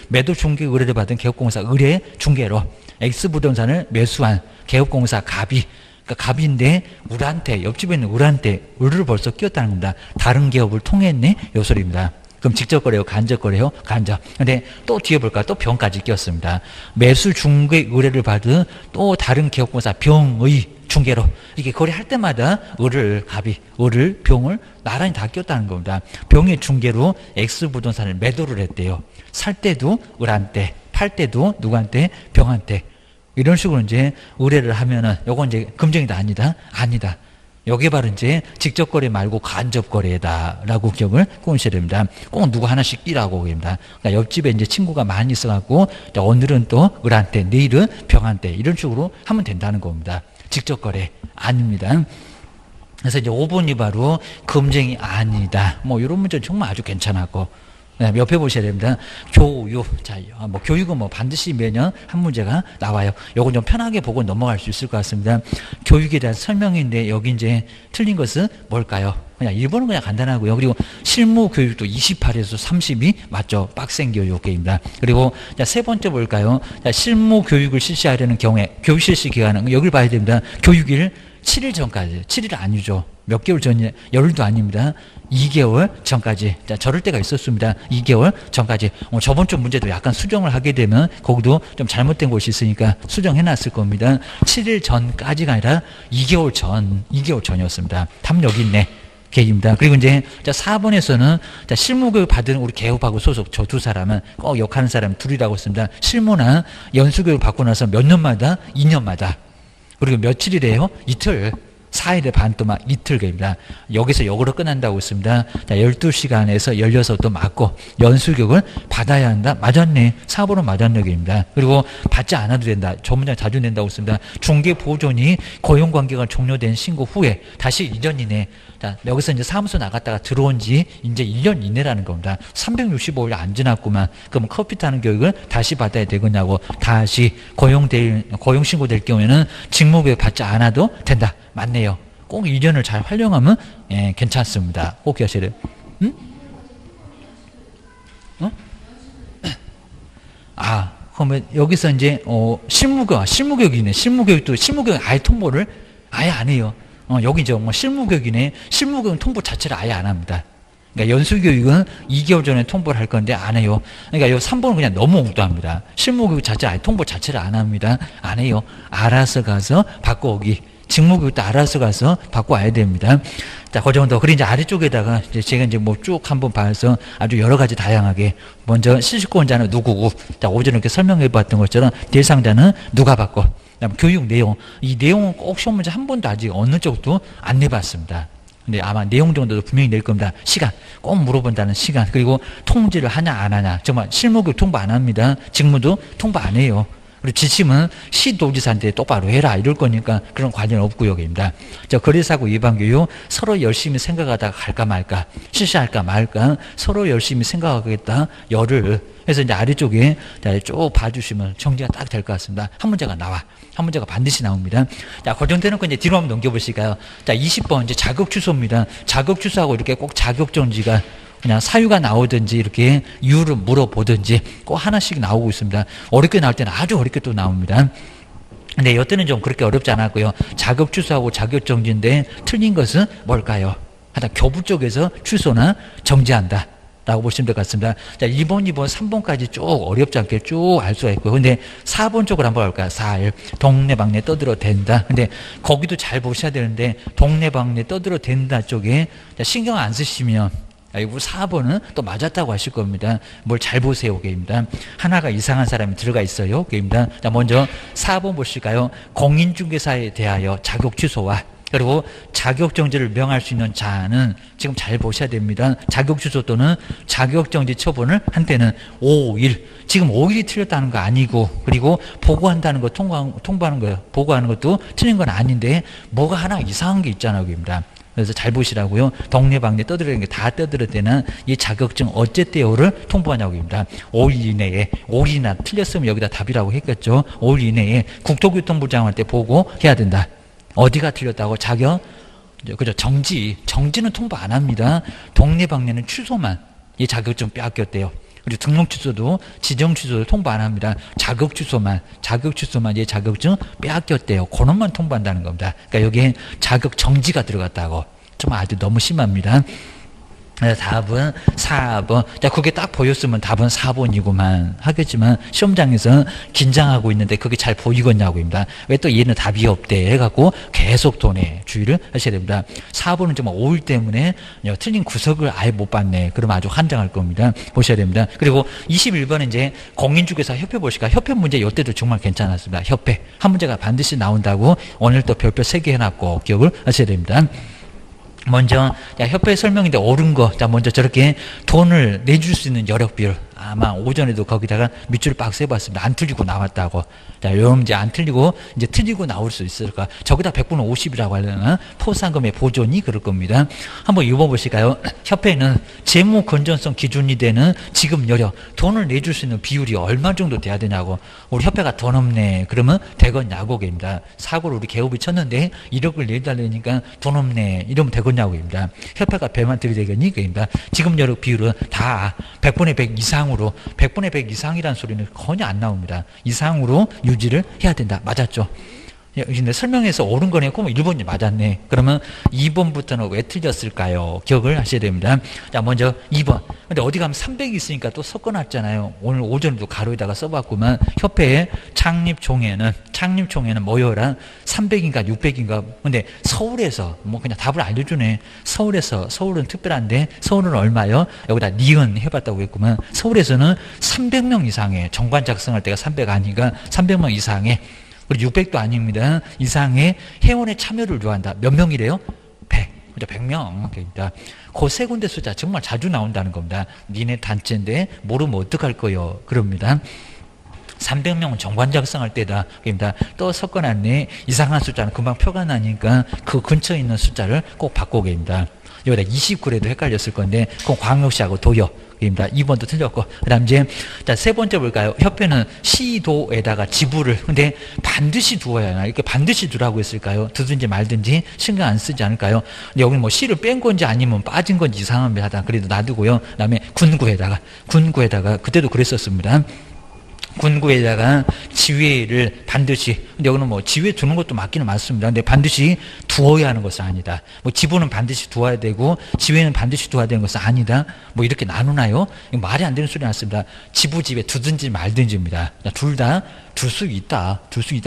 매도 중개 의뢰를 받은 개업공사 의뢰 중개로 X부동산을 매수한 개업공사 갑이, 그러니까 갑인데 을한테, 옆집에 있는 을한테 을을 벌써 끼웠다는 겁니다. 다른 개업을 통했네? 요 소리입니다. 그럼 직접 거래요? 간접 거래요? 간접. 근데 또 뒤에 볼까요? 또 병까지 끼웠습니다. 매수 중개 의뢰를 받은 또 다른 개업공사 병의 중개로 이렇게 거래할 때마다 을을 갑이, 을을 병을 나란히 다 꼈다는 겁니다. 병의 중개로 X부동산을 매도를 했대요. 살 때도 을한테, 팔 때도 누구한테? 병한테. 이런 식으로 이제 의뢰를 하면은 요건 이제 금쟁이다 아니다? 아니다. 여기 바로 이제 직접 거래 말고 간접 거래다라고 기억을 꼭 하셔야 됩니다. 꼭 누구 하나씩 끼라고 합니다. 그러니까 옆집에 이제 친구가 많이 있어갖고 오늘은 또 을한테, 내일은 병한테 이런 식으로 하면 된다는 겁니다. 직접 거래 아닙니다. 그래서 이제 5번이 바로 금쟁이 아니다. 뭐 이런 문제는 정말 아주 괜찮았고. 옆에 보셔야 됩니다. 교육. 자, 뭐 교육은 뭐 반드시 매년 한 문제가 나와요. 요건 좀 편하게 보고 넘어갈 수 있을 것 같습니다. 교육에 대한 설명인데 여기 이제 틀린 것은 뭘까요? 그냥 1번은 그냥 간단하고요. 그리고 실무 교육도 28에서 30이 맞죠. 빡센 교육입니다. 그리고 자, 세 번째 볼까요? 자, 실무 교육을 실시하려는 경우에 교육 실시 기간은 여기를 봐야 됩니다. 교육일 7일 전까지, 7일 아니죠. 몇 개월 전이, 열흘도 아닙니다. 2개월 전까지. 자, 저럴 때가 있었습니다. 2개월 전까지. 저번 주 문제도 약간 수정을 하게 되면 거기도 좀 잘못된 곳이 있으니까 수정해 놨을 겁니다. 7일 전까지가 아니라 2개월 전이었습니다. 답 여기 있네. 계획입니다. 그리고 이제 4번에서는 실무교육 받은 우리 개업하고 소속 저 두 사람은 꼭 역하는 사람 둘이라고 했습니다. 실무나 연수교육 받고 나서 몇 년마다? 2년마다. 그리고 며칠이래요? 이틀. 4일에 반 동안 이틀 계입니다. 여기서 역으로 끝난다고 했습니다. 자, 12시간에서 16도 맞고 연수교육을 받아야 한다. 맞았네. 4번은 맞았네 계입니다. 그리고 받지 않아도 된다. 저 문장 자주 낸다고 했습니다. 중개보존이 고용관계가 종료된 신고 후에 다시 2년이네. 자, 여기서 이제 사무소 나갔다가 들어온 지 이제 1년 이내라는 겁니다. 365일 안 지났구만. 그럼 커피 타는 교육을 다시 받아야 되겠냐고. 다시 고용신고될 경우에는 직무교육 받지 않아도 된다. 맞네요. 꼭 2년을 잘 활용하면 예, 괜찮습니다. 꼭 기억하셔야 돼요. 응? 아, 그러면 여기서 이제 실무교육이네. 실무교육 아예 통보를 아예 안 해요. 여기 이제 실무교육이네. 실무교육 통보 자체를 아예 안 합니다. 그러니까 연수교육은 2개월 전에 통보를 할 건데 안 해요. 그러니까 이 3번은 그냥 너무 엉뚱합니다. 실무교육 자체 아예 통보 자체를 안 합니다. 안 해요. 알아서 가서 바꿔오기. 직무교육도 알아서 가서 받고 와야 됩니다. 자, 그 정도. 그리고 이제 아래쪽에다가 이제 제가 이제 뭐 쭉 한번 봐서 아주 여러 가지 다양하게 먼저 실시권자는 누구고, 자, 오전에 이렇게 설명해 봤던 것처럼 대상자는 누가 받고, 그다음 교육 내용. 이 내용은 꼭 시험 문제 한 번도 아직 어느 쪽도 안 내봤습니다. 근데 아마 내용 정도도 분명히 낼 겁니다. 시간. 꼭 물어본다는 시간. 그리고 통지를 하냐 안 하냐. 정말 실무교육 통보 안 합니다. 직무도 통보 안 해요. 그리고 지침은 시도지사한테 똑바로 해라 이럴 거니까 그런 관련 없고요. 입니다. 거래사고 위반교육 서로 열심히 생각하다가 갈까 말까, 실시할까 말까 서로 열심히 생각하겠다. 열을 해서 이제 아래쪽에 쭉 봐주시면 정리가 딱 될 것 같습니다. 한 문제가 나와. 한 문제가 반드시 나옵니다. 자, 고정되는 이제 뒤로 한번 넘겨보실까요? 자, 20번 이제 자격 취소입니다. 자격 취소하고 이렇게 꼭 자격 정지가 그냥 사유가 나오든지 이렇게 이유를 물어보든지 꼭 하나씩 나오고 있습니다. 어렵게 나올 때는 아주 어렵게 또 나옵니다. 근데 이때는 좀 그렇게 어렵지 않았고요. 자격 취소하고 자격 정지인데 틀린 것은 뭘까요? 하여튼 교부 쪽에서 취소나 정지한다 라고 보시면 될 것 같습니다. 자, 1번, 2번, 3번까지 쭉 어렵지 않게 쭉 알 수가 있고요. 근데 4번 쪽으로 한번 볼까요? 4일. 동네방네 떠들어 댄다. 근데 거기도 잘 보셔야 되는데 동네방네 떠들어 댄다 쪽에 신경 안 쓰시면 우리 4번은 또 맞았다고 하실 겁니다. 뭘 잘 보세요. 게임입니다. 하나가 이상한 사람이 들어가 있어요. 게임입니다. 자, 먼저 4번 보실까요? 공인중개사에 대하여 자격 취소와 그리고 자격정지를 명할 수 있는 자는 지금 잘 보셔야 됩니다. 자격취소 또는 자격정지 처분을 한때는 5일. 지금 5일이 틀렸다는 거 아니고, 그리고 보고한다는 거 통보하는 거예요. 보고하는 것도 틀린 건 아닌데 뭐가 하나 이상한 게 있잖아요. 입니다. 그래서 잘 보시라고요. 동네방네 떠들어대는 게 다 떠들어대는 이 자격증 어쨌대요를 통보하냐고 입니다. 5일 이내에, 5일이나 틀렸으면 여기다 답이라고 했겠죠. 5일 이내에 국토교통부장한테 보고해야 된다. 어디가 틀렸다고? 자격, 그죠? 정지는 통보 안 합니다. 동네방네는 취소만, 이 자격증 빼앗겼대요. 그리고 등록 취소도, 지정 취소도 통보 안 합니다. 자격 취소만 이 자격증 빼앗겼대요. 그것만 통보한다는 겁니다. 그러니까 여기에 자격 정지가 들어갔다고. 좀 아주 너무 심합니다. 답은 4번. 자, 그게 딱 보였으면 답은 4번이고만 하겠지만 시험장에서 긴장하고 있는데 그게 잘 보이겠냐고입니다. 왜 또 얘는 답이 없대 해갖고 계속 돈에 주의를 하셔야 됩니다. 4번은 정말 5일 때문에 틀린 구석을 아예 못 봤네. 그러면 아주 환장할 겁니다. 보셔야 됩니다. 그리고 21번은 이제 공인중개사 협회 보실까? 협회 문제 이때도 정말 괜찮았습니다. 협회. 한 문제가 반드시 나온다고 오늘 또 별표 3개 해놨고 기억을 하셔야 됩니다. 먼저 협회 설명인데 옳은 거. 자, 먼저 저렇게 돈을 내줄 수 있는 여력 비율. 아마 오전에도 거기다가 밑줄 박스 해봤습니다. 안 틀리고 나왔다고. 자, 여러분 이제 안 틀리고 이제 틀리고 나올 수 있을까? 저기다 100분의 50이라고 하려나? 포상금의 보존이 그럴 겁니다. 한번 읽어보실까요? 협회는 재무 건전성 기준이 되는 지급 여력, 돈을 내줄 수 있는 비율이 얼마 정도 돼야 되냐고. 우리 협회가 돈 없네. 그러면 되겠냐고입니다. 사고를 우리 개업이 쳤는데 1억을 내달라니까 돈 없네. 이러면 되겠냐고입니다. 협회가 배만 들이대겠니? 그입니다. 지급 여력 비율은 다 100분의 100 이상으로 100분의 100 이상이라는 소리는 전혀 안 나옵니다. 이상으로 유지를 해야 된다. 맞았죠? 근데 설명해서 옳은 거네. 그러면 1번이 맞았네. 그러면 2번부터는 왜 틀렸을까요? 기억을 하셔야 됩니다. 자, 먼저 2번. 근데 어디 가면 300이 있으니까 또 섞어놨잖아요. 오늘 오전에도 가로에다가 써봤구만. 협회의 창립총회는 뭐여라? 300인가 600인가. 근데 서울에서, 뭐 그냥 답을 알려주네. 서울은 특별한데, 서울은 얼마요? 여기다 니은 해봤다고 했구만. 서울에서는 300명 이상의 정관 작성할 때가 300 아니가 300명 이상의 그리고 600도 아닙니다. 이상의 회원의 참여를 요한다. 몇 명이래요? 100. 100명. 그 세 군데 숫자 정말 자주 나온다는 겁니다. 니네 단체인데 모르면 어떡할 거요? 그럽니다. 300명은 정관 작성할 때다. 그럽니다. 또 섞어놨네. 이상한 숫자는 금방 표가 나니까 그 근처에 있는 숫자를 꼭 바꾸게 됩니다. 여기다 29래도 헷갈렸을 건데 그건 광역시하고 도요. 입니다. 2번도 틀렸고. 그 다음 이제, 자, 세 번째 볼까요? 협회는 시도에다가 지부를, 근데 반드시 두어야 하나? 이렇게 반드시 두라고 했을까요? 두든지 말든지 신경 안 쓰지 않을까요? 근데 여기는 뭐 시를 뺀 건지 아니면 빠진 건지 이상합니다. 그래도 놔두고요. 그 다음에 군구에다가, 그때도 그랬었습니다. 군구에다가 지회를 반드시, 근데 여기는 뭐 지회 두는 것도 맞기는 맞습니다. 근데 반드시 두어야 하는 것은 아니다. 뭐 지부는 반드시 두어야 되고 지회는 반드시 두어야 되는 것은 아니다. 뭐 이렇게 나누나요? 이거 말이 안 되는 소리 났습니다. 지부 지회 두든지 말든지입니다. 둘 다 둘 수 있다.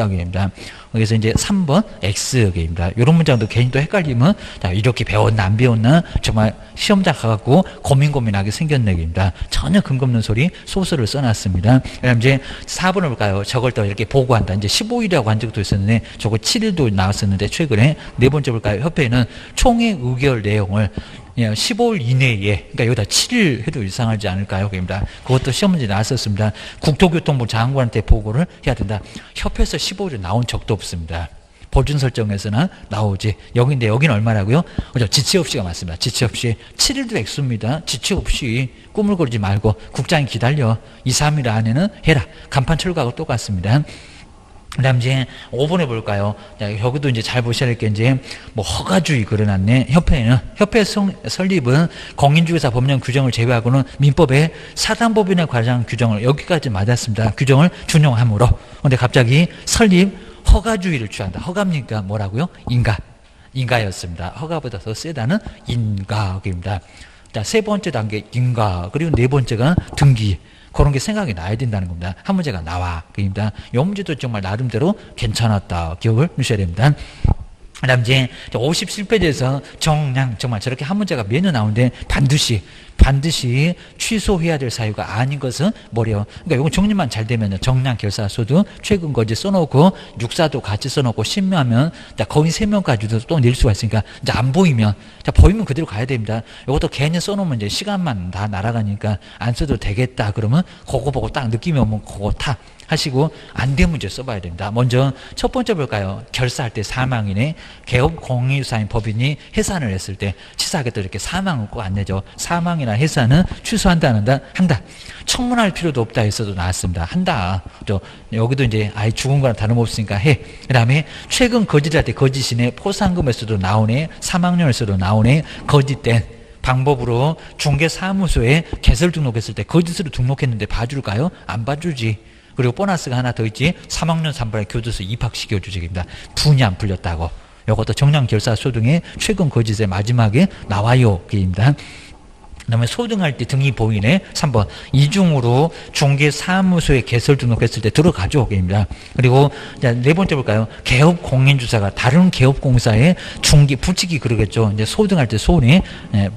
그입니다. 그래서 이제 3번 X입니다. 이런 문장도 괜히 또 헷갈리면 자, 이렇게 배웠나 안 배웠나 정말 시험장 가갖고 고민하게 생겼네입니다. 전혀 근거 없는 소리 소설을 써놨습니다. 그다음 이제 4번을 볼까요? 저걸 또 이렇게 보고한다. 이제 15일이라고 한 적도 있었는데 저거 7일도 나왔었는데 최근에 네 번째 볼까요? 협회는 총회 의결 내용을 15일 이내에, 그러니까 여기다 7일 해도 이상하지 않을까요? 그입니다. 그것도 시험 문제 나왔었습니다. 국토교통부 장관한테 보고를 해야 된다. 협회에서 15일에 나온 적도 없습니다. 보준 설정에서는 나오지. 여기인데 여기는 얼마라고요? 그죠? 지체 없이가 맞습니다. 지체 없이. 7일도 액수입니다. 지체 없이 꾸물거리지 말고 국장이 기다려. 2, 3일 안에는 해라. 간판 철거하고 똑같습니다. 그 다음 이제 5번에 볼까요? 자, 여기도 이제 잘 보셔야 될 게 이제 뭐 허가주의 그려놨네. 협회 설립은 공인중개사 법령 규정을 제외하고는 민법의 사단법인에 관한 규정을 여기까지 맞았습니다. 규정을 준용함으로. 근데 갑자기 설립 허가주의를 취한다. 허가입니까? 뭐라고요? 인가였습니다. 허가보다 더 세다는 인가입니다. 자, 세 번째 단계 인가. 그리고 네 번째가 등기. 그런 게 생각이 나야 된다는 겁니다. 한 문제가 나와. 그입니다. 이 문제도 정말 나름대로 괜찮았다. 기억을 주셔야 됩니다. 그 다음 이제 57페이지에서 정량, 정말 저렇게 한 문제가 매년 나오는데 반드시 취소해야 될 사유가 아닌 것은 뭐래요? 그러니까 이건 정리만 잘 되면요. 정량 결사소도 최근 거지 써놓고 육사도 같이 써놓고 신묘하면 거의 3명까지도 또 낼 수가 있으니까 이제 안 보이면 보이면 그대로 가야 됩니다. 이것도 괜히 써놓으면 이제 시간만 다 날아가니까 안 써도 되겠다. 그러면 그거 보고 딱 느낌이 오면 그거 타 하시고 안 된 문제 써봐야 됩니다. 먼저 첫 번째 볼까요? 결사할 때 사망이네. 개업 공인주사인 법인이 해산을 했을 때 치사하게 또 이렇게 사망을 꼭 안 내죠. 사망이나 해산은 취소한다 안 한다? 한다. 청문할 필요도 없다 했어도 나왔습니다. 한다. 여기도 이제 아예 죽은 거랑 다름없으니까 해. 그 다음에 최근 거짓할 때 거짓이네. 포상금에서도 나오네. 사망률에서도 나오네. 거짓된 방법으로 중개사무소에 개설 등록했을 때 거짓으로 등록했는데 봐줄까요? 안 봐주지. 그리고 보너스가 하나 더 있지. 3학년 3반에 교도소 입학시켜주직입니다. 분이 안 풀렸다고. 이것도 정량결사소등의 최근 거짓의 마지막에 나와요. 그입니다. 그 다음에 소등할 때 등이 보이네. 3번 이중으로 중개사무소에 개설 등록했을 때 들어가죠. 그입니다. 그리고 네 번째 볼까요? 개업공인주사가 다른 개업공사에 중개 붙이기 그러겠죠. 이제 소등할 때 소네.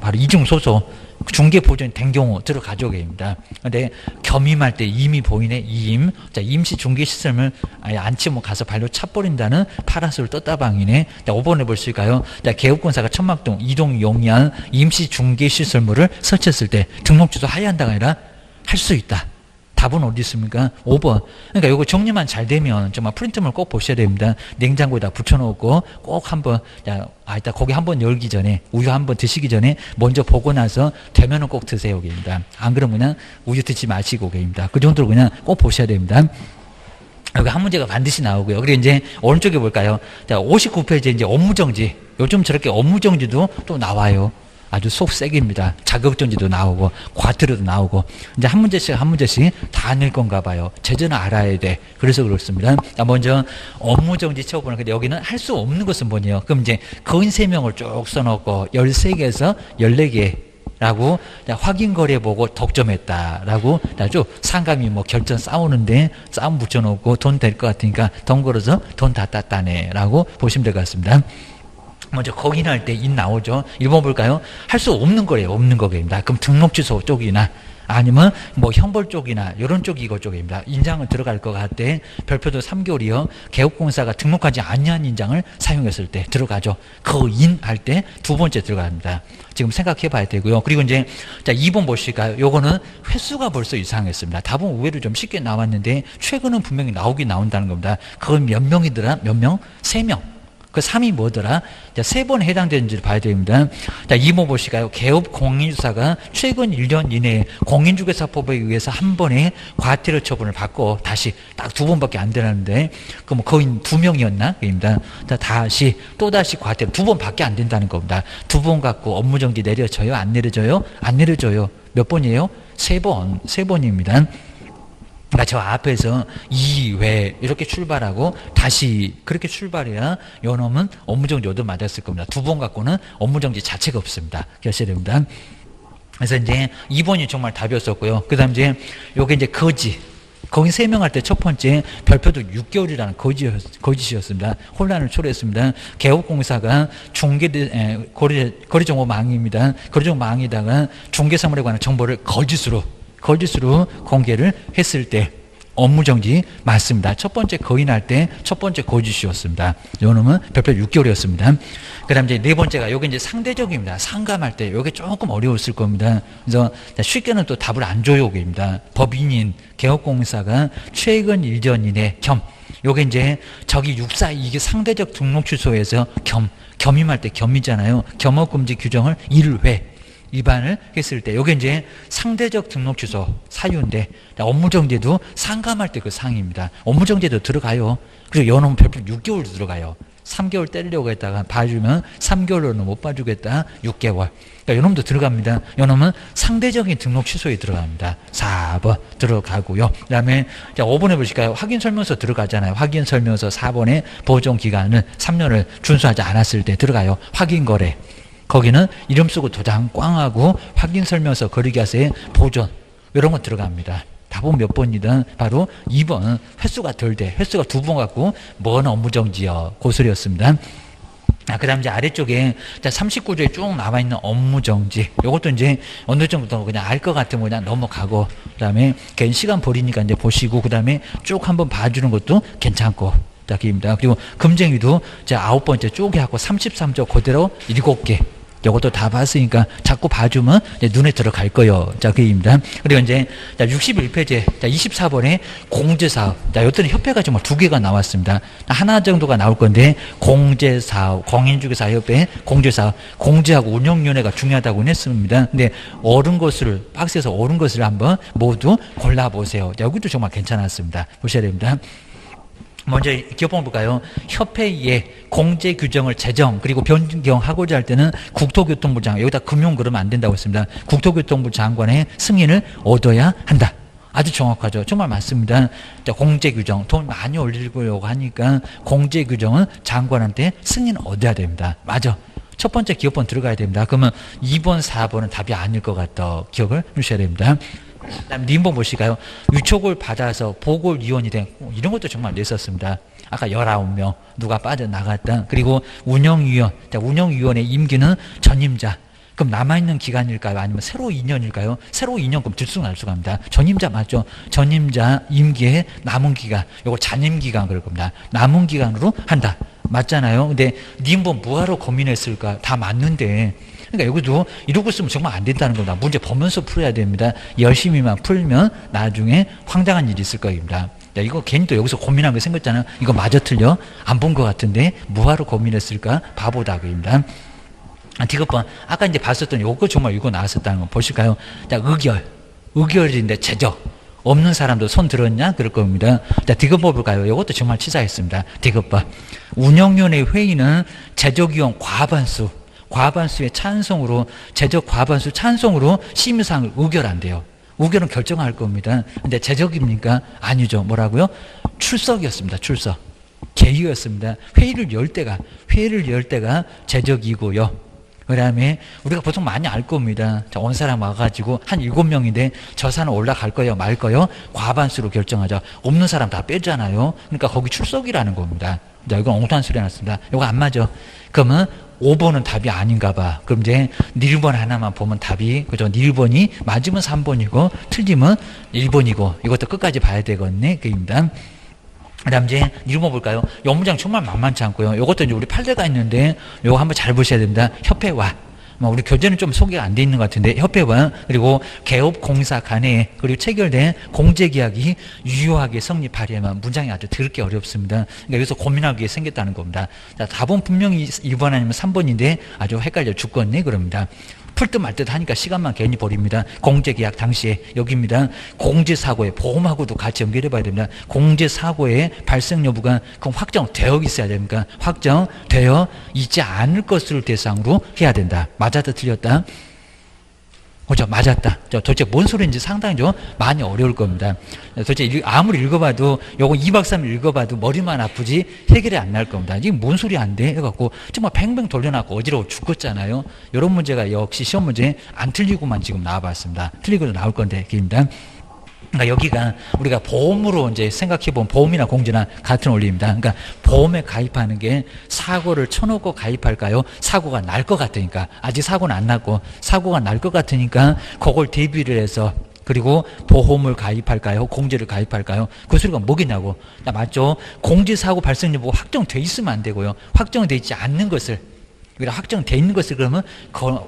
바로 이중소소. 중개보존이 된 경우 들어가죠. 입니다. 근데 겸임할 때 임이 보이네. 자, 임시 중개시설물 아예 안 치면 가서 발로 차버린다는 파라솔 떴다방이네. 자, 5번에 볼 수 있을까요? 자, 개업공사가 천막동 이동 용이한 임시 중개시설물을 설치했을 때 등록 취소 하야한다가 아니라 할 수 있다. 답은 어디 있습니까? 5번. 그러니까 이거 정리만 잘 되면 정말 프린트물 꼭 보셔야 됩니다. 냉장고에다 붙여놓고 꼭 한번, 일단 고기 한번 열기 전에, 우유 한번 드시기 전에 먼저 보고 나서 되면은 꼭 드세요. 입니다. 안 그러면 그냥 우유 드지 마시고 입니다. 그 정도로 그냥 꼭 보셔야 됩니다. 여기 한 문제가 반드시 나오고요. 그리고 이제 오른쪽에 볼까요? 자, 59페이지에 이제 업무정지. 요즘 저렇게 업무정지도 또 나와요. 아주 속색입니다. 자격정지도 나오고 과태료도 나오고 이제 한 문제씩 한 문제씩 다 낼 건가 봐요. 제재는 알아야 돼. 그래서 그렇습니다. 먼저 업무정지 처분을 근데 여기는 할 수 없는 것은 뭐냐? 그럼 이제 거인 3명을 쭉 써놓고 13개에서 14개라고 확인 거래 보고 독점했다라고 아주 상감이 뭐 결전 싸우는데 싸움 붙여놓고 돈 될 것 같으니까 돈 걸어서 돈 다 땄다네라고 보시면 될 것 같습니다. 먼저 거인할 때 인 나오죠. 1번 볼까요? 할 수 없는 거예요. 없는 거입니다. 그럼 등록 취소 쪽이나 아니면 뭐 형벌 쪽이나 이런 쪽이 이거 쪽입니다. 인장은 들어갈 것 같대. 별표도 3개월이요. 개업공사가 등록하지 않은 인장을 사용했을 때 들어가죠. 거인 할 때 두 번째 들어갑니다. 지금 생각해 봐야 되고요. 그리고 이제 자 2번 보실까요? 요거는 횟수가 벌써 이상했습니다. 답은 의외로 좀 쉽게 나왔는데 최근은 분명히 나오긴 나온다는 겁니다. 그건 몇 명이더라? 몇 명? 3명. 그 3이 뭐더라? 자, 3번 해당되는지를 봐야 됩니다. 자, 2번 보실까요? 개업 공인주사가 최근 1년 이내에 공인중개사법에 의해서 한 번에 과태료 처분을 받고 다시 딱 2번밖에 안 되는데, 그럼 거인 2명이었나? 입니다. 자, 다시, 또다시 과태료 2번밖에 안 된다는 겁니다. 2번 갖고 업무정지 내려져요? 안 내려져요? 안 내려져요. 몇 번이에요? 3번. 3번입니다. 그러니까 저 앞에서 2회 이렇게 출발하고 다시 그렇게 출발해야 요놈은 업무정지 얻어 맞았을 겁니다. 2번 갖고는 업무정지 자체가 없습니다. 결실됩니다. 그래서 이제 2번이 정말 답이었었고요. 그 다음 이제 요게 이제 거지. 거기 3명 할 때 첫 번째 별표도 6개월이라는 거짓이었습니다. 혼란을 초래했습니다. 개업공사가 거래정보망입니다. 거래정보망에다가 중개사물에 관한 정보를 거짓으로 공개를 했을 때 업무정지 맞습니다. 첫 번째 거인할 때 첫 번째 거짓이었습니다. 요놈은 별표 6개월이었습니다. 그 다음 이제 네 번째가 요게 이제 상대적입니다. 상감할 때 요게 조금 어려웠을 겁니다. 그래서 쉽게는 또 답을 안 줘요. 요게입니다. 법인인 개업공사가 최근 1년 이내 요게 이제 저기 6사 이게 상대적 등록 취소에서 겸임할 때 겸이잖아요. 겸업금지 규정을 1회 위반을 했을 때 요게 이제 상대적 등록 취소 사유인데 업무정지도 상감할 때 그 상입니다. 업무정지도 들어가요. 그리고 요놈 별표 6개월도 들어가요. 3개월 때리려고 했다가 봐주면 3개월로는 못 봐주겠다. 6개월. 그러니까 요놈도 들어갑니다. 요놈은 상대적인 등록 취소에 들어갑니다. 4번 들어가고요. 그 다음에 5번에 보실까요? 확인설명서 들어가잖아요. 확인설명서 4번에 보존기간을 3년을 준수하지 않았을 때 들어가요. 확인거래. 거기는 이름 쓰고 도장 꽝하고 확인설명서 거리기하세 보존 이런 거 들어갑니다. 답은 몇 번이든 바로 2번 횟수가 덜 돼. 횟수가 2번 갖고 뭔 업무정지요. 고소리였습니다. 그 다음 이제 아래쪽에 39조에 쭉 나와 있는 업무정지. 요것도 이제 어느 정도 그냥 알 것 같으면 그냥 넘어가고, 그 다음에 괜히 시간 버리니까 이제 보시고, 그 다음에 쭉 한번 봐주는 것도 괜찮고. 입니다. 그리고 금쟁이도 9번째 쪼개 하고 33조 그대로 7개. 요것도 다 봤으니까 자꾸 봐주면 눈에 들어갈 거예요. 자, 그입니다. 그리고 이제 61페이지 24번에 공제사업. 요때는 협회가 정말 2개가 나왔습니다. 하나 정도가 나올 건데 공제사업, 공인중개사협회 공제사업, 공제하고 운영위원회가 중요하다고 했습니다. 근데 옳은 것을 박스에서 옳은 것을 한번 모두 골라보세요. 여기도 정말 괜찮았습니다. 보셔야 됩니다. 먼저 기업법 볼까요? 협회의 공제 규정을 제정 그리고 변경하고자 할 때는 국토교통부 장관, 여기다 금융 그러면 안 된다고 했습니다. 국토교통부 장관의 승인을 얻어야 한다. 아주 정확하죠. 정말 맞습니다. 공제 규정, 돈 많이 올리려고 하니까 공제 규정은 장관한테 승인 얻어야 됩니다. 맞아. 첫 번째 기업번 들어가야 됩니다. 그러면 2번, 4번은 답이 아닐 것 같다. 기억을 해주셔야 됩니다. 그다음 님번 보실까요? 유촉을 받아서 보궐위원이 된 이런 것도 정말 냈었습니다. 아까 19명 누가 빠져나갔다. 그리고 운영위원, 운영위원의 임기는 전임자. 그럼 남아있는 기간일까요? 아니면 새로 2년일까요? 새로 2년 그럼 들쑥날쑥합니다. 전임자 맞죠? 전임자 임기의 남은 기간, 요거 잔임기간 그럴 겁니다. 남은 기간으로 한다. 맞잖아요. 근데 님번 뭐하러 고민했을까? 다 맞는데. 그러니까 여기도 이러고 쓰면 정말 안 된다는 겁니다. 문제 보면서 풀어야 됩니다. 열심히만 풀면 나중에 황당한 일이 있을 겁니다. 야, 이거 괜히 또 여기서 고민한 거 생겼잖아요. 이거 맞아 틀려? 안 본 것 같은데 뭐하러 고민했을까? 바보다 그입니다. 디귿번 아까 이제 봤었던 요거 정말 이거 나왔었다는 거 보실까요? 자, 의결인데 제적 없는 사람도 손 들었냐? 그럴 겁니다. 자, 디귿번 볼까요? 이것도 정말 치사했습니다. 디귿번 운영위원회 회의는 제적위원 과반수 과반수의 찬성으로, 제적 과반수 찬성으로 심의사항을 의결한대요. 의결은 결정할 겁니다. 근데 제적입니까? 아니죠. 뭐라고요? 출석이었습니다. 출석. 개의였습니다. 회의를 열 때가 제적이고요. 그 다음에 우리가 보통 많이 알 겁니다. 자, 온 사람 와가지고 한 7명인데 저 사람 올라갈 거요 말 거요 과반수로 결정하자. 없는 사람 다 빼잖아요. 그러니까 거기 출석이라는 겁니다. 자, 이건 엉뚱한 소리 해놨습니다. 이거 안 맞아. 그러면 5번은 답이 아닌가 봐. 그럼 이제 닐번 하나만 보면 답이, 그죠? 닐번이 맞으면 3번이고 틀리면 1번이고 이것도 끝까지 봐야 되겠네. 그입니다. 그 다음 이제 닐번 볼까요? 이 문장 정말 만만치 않고요. 이것도 이제 우리 판례가 있는데 요거 한번 잘 보셔야 됩니다. 협회와 우리 교재는 좀 소개가 안 돼 있는 것 같은데 협회와 그리고 개업공사 간에 그리고 체결된 공제계약이 유효하게 성립하려면 문장이 아주 더럽게 어렵습니다. 그러니까 여기서 고민하게 생겼다는 겁니다. 자, 답은 분명히 2번 아니면 3번인데 아주 헷갈려 죽겠네 그럽니다. 풀듯 말듯 하니까 시간만 괜히 버립니다. 공제계약 당시에 여기입니다. 공제사고에 보험하고도 같이 연결해 봐야 됩니다. 공제사고의 발생 여부가 그럼 확정되어 있어야 됩니까? 확정되어 있지 않을 것을 대상으로 해야 된다. 맞았다 틀렸다? 그죠? 맞았다. 도대체 뭔 소리인지 상당히 좀 많이 어려울 겁니다. 도대체 아무리 읽어봐도 요거 2박 3일 읽어봐도 머리만 아프지 해결이 안 날 겁니다. 이게 뭔 소리 안 돼? 해갖고 정말 뱅뱅 돌려놨고 어지러워 죽겠잖아요. 이런 문제가 역시 시험 문제 안 틀리고만 지금 나와봤습니다. 틀리고도 나올 건데 기입니다. 그러니까 여기가 우리가 보험으로 이제 생각해보면 보험이나 공제나 같은 원리입니다. 그러니까 보험에 가입하는 게 사고를 쳐놓고 가입할까요? 사고가 날 것 같으니까. 아직 사고는 안 났고 사고가 날 것 같으니까 그걸 대비를 해서 그리고 보험을 가입할까요? 공제를 가입할까요? 그 소리가 뭐겠냐고. 맞죠? 공제사고 발생 여부가 확정돼 있으면 안 되고요. 확정돼 있지 않는 것을 확정돼 있는 것을 그러면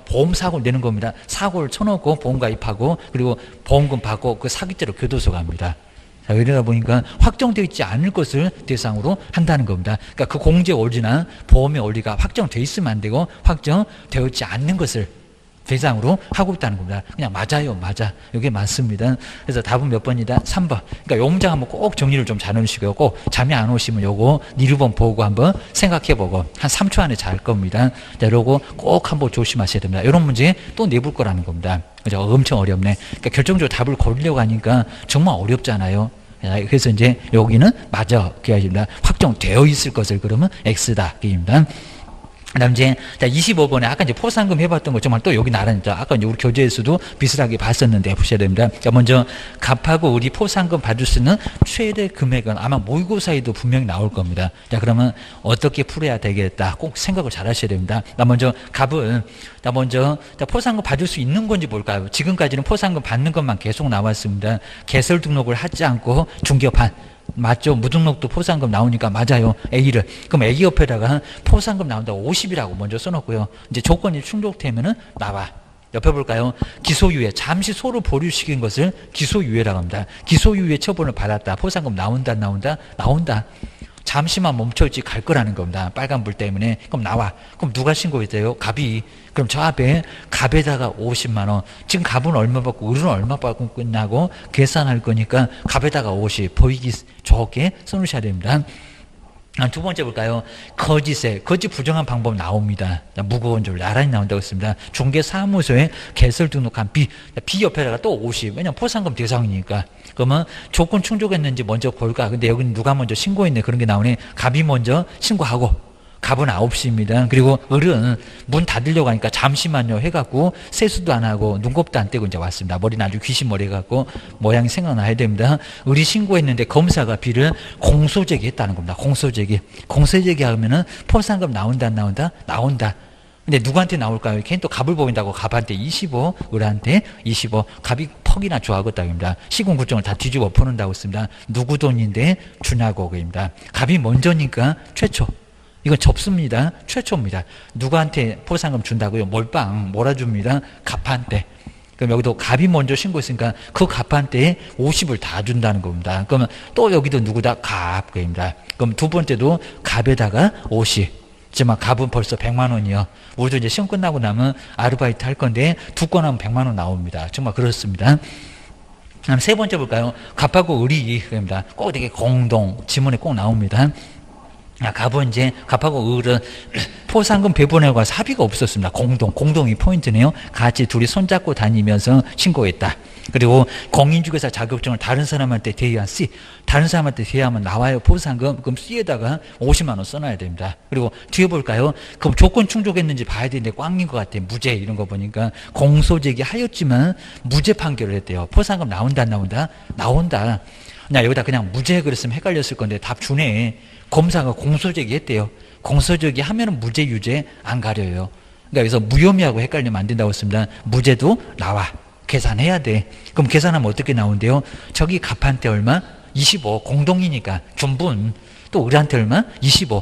보험 사고를 내는 겁니다. 사고를 쳐놓고 보험 가입하고 그리고 보험금 받고 그 사기죄로 교도소 갑니다. 자, 이러다 보니까 확정되어 있지 않을 것을 대상으로 한다는 겁니다. 그러니까 그 공제 원리나 보험의 원리가 확정돼 있으면 안 되고 확정되어 있지 않는 것을 대상으로 하고 있다는 겁니다. 그냥 맞아요. 맞아. 이게 맞습니다. 그래서 답은 몇 번이다? 3번. 그러니까 요 문장 한번 꼭 정리를 좀 잘 해주시고요. 꼭 잠이 안 오시면 요거 닐번 보고 한번 생각해보고 한 3초 안에 잘 겁니다. 자, 요거 꼭 한번 조심하셔야 됩니다. 이런 문제 또 내볼 거라는 겁니다. 그죠? 엄청 어렵네. 그러니까 결정적으로 답을 고르려고 하니까 정말 어렵잖아요. 그래서 이제 여기는 맞아. 그래야 확정되어 있을 것을 그러면 X다. 그입니다. 그 다음 이제 25번에 아까 이제 포상금 해봤던 거 정말 또 여기 나란히 아까 이제 우리 교재에서도 비슷하게 봤었는데 보셔야 됩니다. 자, 먼저 갑하고 을이 포상금 받을 수 있는 최대 금액은 아마 모의고사에도 분명히 나올 겁니다. 자, 그러면 어떻게 풀어야 되겠다. 꼭 생각을 잘 하셔야 됩니다. 자, 먼저 갑은 먼저 포상금 받을 수 있는 건지 볼까요? 지금까지는 포상금 받는 것만 계속 나왔습니다. 개설 등록을 하지 않고 중개판 맞죠? 무등록도 포상금 나오니까 맞아요. A를. 그럼 A 옆에다가 포상금 나온다고 50이라고 먼저 써놓고요. 이제 조건이 충족되면은 나와. 옆에 볼까요? 기소유예. 잠시 소로 보류시킨 것을 기소유예라고 합니다. 기소유예 처분을 받았다. 포상금 나온다, 안 나온다? 나온다. 잠시만 멈춰있지 갈 거라는 겁니다. 빨간불 때문에. 그럼 나와. 그럼 누가 신고했대요? 갑이. 그럼 저 앞에 갑에다가 50만 원. 지금 갑은 얼마 받고 을은 얼마 받고 끝나고 계산할 거니까 갑에다가 50. 보이기 좋게 써놓으셔야 됩니다. 두 번째 볼까요? 거짓세. 거짓 부정한 방법 나옵니다. 무거운 줄 나란히 나온다고 했습니다. 중개사무소에 개설 등록한 B. B 옆에다가 또 50. 왜냐면 포상금 대상이니까. 그러면 조건 충족했는지 먼저 볼까? 근데 여기는 누가 먼저 신고했네. 그런 게 나오네. 갑이 먼저 신고하고. 갑은 9시입니다. 그리고 을은 문 닫으려고 하니까 잠시만요 해갖고 세수도 안 하고 눈곱도 안 떼고 이제 왔습니다. 머리는 아주 귀신 머리 해갖고 모양이 생각나야 됩니다. 을이 신고했는데 검사가 B를 공소제기 했다는 겁니다. 공소제기 하면은 포상금 나온다 안 나온다? 나온다. 근데 누구한테 나올까요? 걔는 또 갑을 보인다고 갑한테 25, 을한테 25. 갑이 퍽이나 좋아하겠다. 입니다. 시군구정을 다 뒤집어 푸는다고 했습니다. 누구 돈인데 주냐고 그입니다. 갑이 먼저니까 최초. 이건 접습니다. 최초입니다. 누구한테 포상금 준다고요? 몰빵 몰아줍니다. 갑한테. 그럼 여기도 갑이 먼저 신고했으니까 그 갑한테 50을 다 준다는 겁니다. 그러면 또 여기도 누구다? 갑. 그입니다. 그럼 두 번째도 갑에다가 50. 하지만 갑은 벌써 100만 원이요. 우리도 이제 시험 끝나고 나면 아르바이트 할 건데 두 건 하면 100만 원 나옵니다. 정말 그렇습니다. 다음 세 번째 볼까요? 갑하고 을이 그입니다. 꼭 되게 공동 지문에 꼭 나옵니다. 갑은 이제 갑하고 을은 포상금 배분하고 합의가 없었습니다. 공동이 포인트네요. 같이 둘이 손잡고 다니면서 신고했다. 그리고 공인중개사 자격증을 다른 사람한테 대여한 C, 다른 사람한테 대여하면 나와요. 포상금. 그럼 C에다가 50만 원 써놔야 됩니다. 그리고 뒤에 볼까요? 그럼 조건 충족했는지 봐야 되는데 꽝인 것 같아. 무죄 이런 거 보니까 공소제기 하였지만 무죄 판결을 했대요. 포상금 나온다 안 나온다? 나온다. 나 여기다 그냥 무죄 그랬으면 헷갈렸을 건데 답 주네. 검사가 공소제기 했대요. 공소제기 하면은 무죄 유죄 안 가려요. 그러니까 여기서 무혐의하고 헷갈리면 안 된다고 했습니다. 무죄도 나와. 계산해야 돼. 그럼 계산하면 어떻게 나온대요? 저기 갑한테 얼마? 25. 공동이니까 준분. 또 을한테 얼마? 25.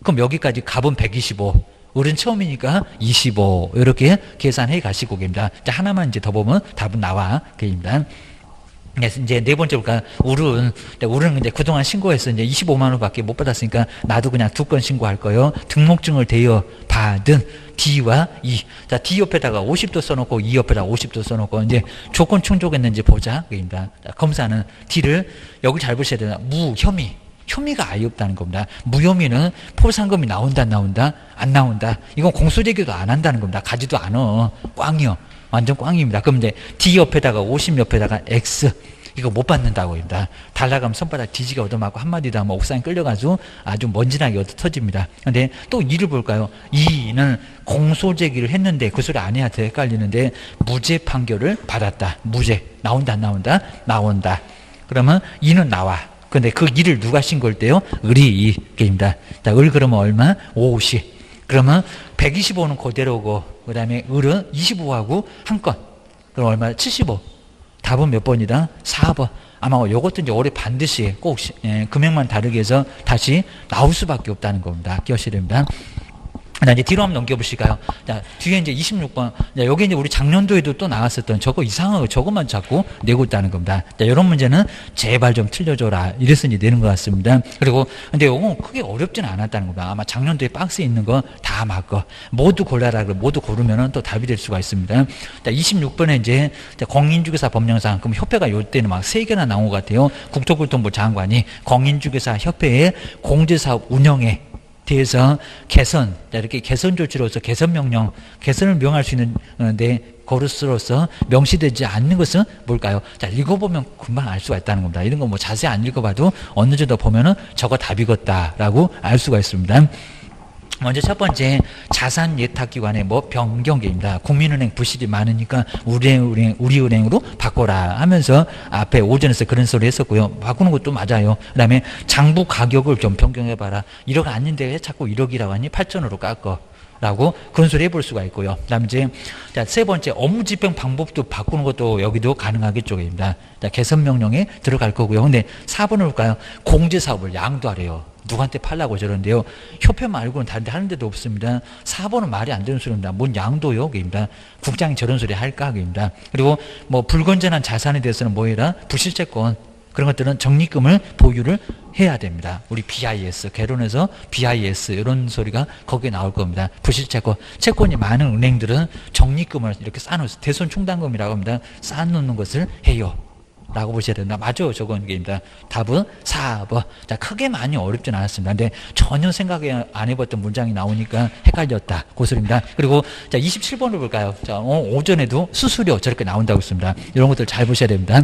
그럼 여기까지 갑은 125. 을은 처음이니까 25. 이렇게 계산해 가시고 계십니다. 자, 하나만 이제 더 보면 답은 나와. 그입니다. 이제 네 번째 볼까요? 울은 이제 그동안 신고해서 이제 25만 원밖에 못 받았으니까 나도 그냥 2건 신고할 거예요. 등록증을 대여 받은 D와 E. 자, D 옆에다가 50도 써놓고 E 옆에다가 50도 써놓고 이제 조건 충족했는지 보자. 그입니다. 자, 검사는 D를 여기 잘 보셔야 되나? 혐의가 아예 없다는 겁니다. 무혐의는 포상금이 나온다 안 나온다? 안 나온다. 이건 공소제기도 안 한다는 겁니다. 가지도 않아. 꽝이요. 완전 꽝입니다. 그럼 이제 D 옆에다가 50 옆에다가 X 이거 못 받는다고 합니다. 달라가면 손바닥 뒤지가 얻어맞고 한마디도 하면 옥상에 끌려가지고 아주 먼지나게 얻어 터집니다. 근데 또 2를 볼까요? 2는 공소제기를 했는데 그 소리 안 해야 더 헷갈리는데 무죄 판결을 받았다. 무죄. 나온다 안 나온다? 나온다. 그러면 2는 나와. 근데 그 2를 누가 신고할 때요? 을이 2입니다. 자, 을 그러면 얼마? 50. 그러면 125는 그대로고 그 다음에 을은 25하고 한 건. 그럼 얼마? 75. 답은 몇 번이다? 4번. 아마 요것도 이제 올해 반드시 꼭 금액만 다르게 해서 다시 나올 수밖에 없다는 겁니다. 기억하셔야 됩니다. 자, 이제 뒤로 한번 넘겨보실까요? 자, 뒤에 이제 26번. 자, 여기 이제 우리 작년도에도 또 나왔었던 저거 이상하고 저것만 자꾸 내고 있다는 겁니다. 자, 이런 문제는 제발 좀 틀려줘라. 이랬으니 내는 것 같습니다. 그리고, 근데 요건 크게 어렵지는 않았다는 겁니다. 아마 작년도에 박스에 있는 거 다 맞고, 모두 골라라. 모두 고르면은 또 답이 될 수가 있습니다. 자, 26번에 이제 공인중개사 법령상, 그럼 협회가 요때는 막 3개나 나온 것 같아요. 국토교통부 장관이 공인중개사 협회의 공제사업 운영에 대해서 개선, 이렇게 개선 조치로서 개선 명령, 개선을 명할 수 있는데 거르스로서 명시되지 않는 것은 뭘까요? 자, 읽어보면 금방 알 수가 있다는 겁니다. 이런 거 뭐 자세히 안 읽어봐도 어느 정도 보면은 저거 답이겠다라고 알 수가 있습니다. 먼저 첫 번째 자산 예탁기관의 뭐 변경계입니다. 국민은행 부실이 많으니까 우리은행으로 바꿔라 하면서 앞에 오전에서 그런 소리 했었고요. 바꾸는 것도 맞아요. 그 다음에 장부 가격을 좀 변경해봐라. 1억 아닌데 왜 자꾸 1억이라고 하니 8천으로 깎어. 라고 그런 소리 해볼 수가 있고요. 그 다음에 이제 세 번째 업무 집행 방법도 바꾸는 것도 여기도 가능하겠죠입니다. 개선 명령에 들어갈 거고요. 근데 4번을 볼까요? 공제사업을 양도하래요. 누구한테 팔라고 저러는데요. 협회 말고는 다른 데 하는 데도 없습니다. 4번은 말이 안 되는 소리입니다. 뭔 양도요? 그입니다. 국장이 저런 소리 할까? 그입니다. 그리고 뭐 불건전한 자산에 대해서는 뭐해라? 부실채권. 그런 것들은 적립금을 보유를 해야 됩니다. 우리 BIS, 개론에서 BIS 이런 소리가 거기에 나올 겁니다. 부실채권. 채권이 많은 은행들은 적립금을 이렇게 쌓아놓습니다. 대손충당금이라고 합니다. 쌓아놓는 것을 해요. 라고 보셔야 된다. 맞아요. 저건 게입니다. 답은 4번. 자, 크게 많이 어렵진 않았습니다. 근데 전혀 생각 안 해봤던 문장이 나오니까 헷갈렸다. 고소입니다. 그리고 자, 27번을 볼까요? 자, 오전에도 수수료 저렇게 나온다고 했습니다. 이런 것들 잘 보셔야 됩니다.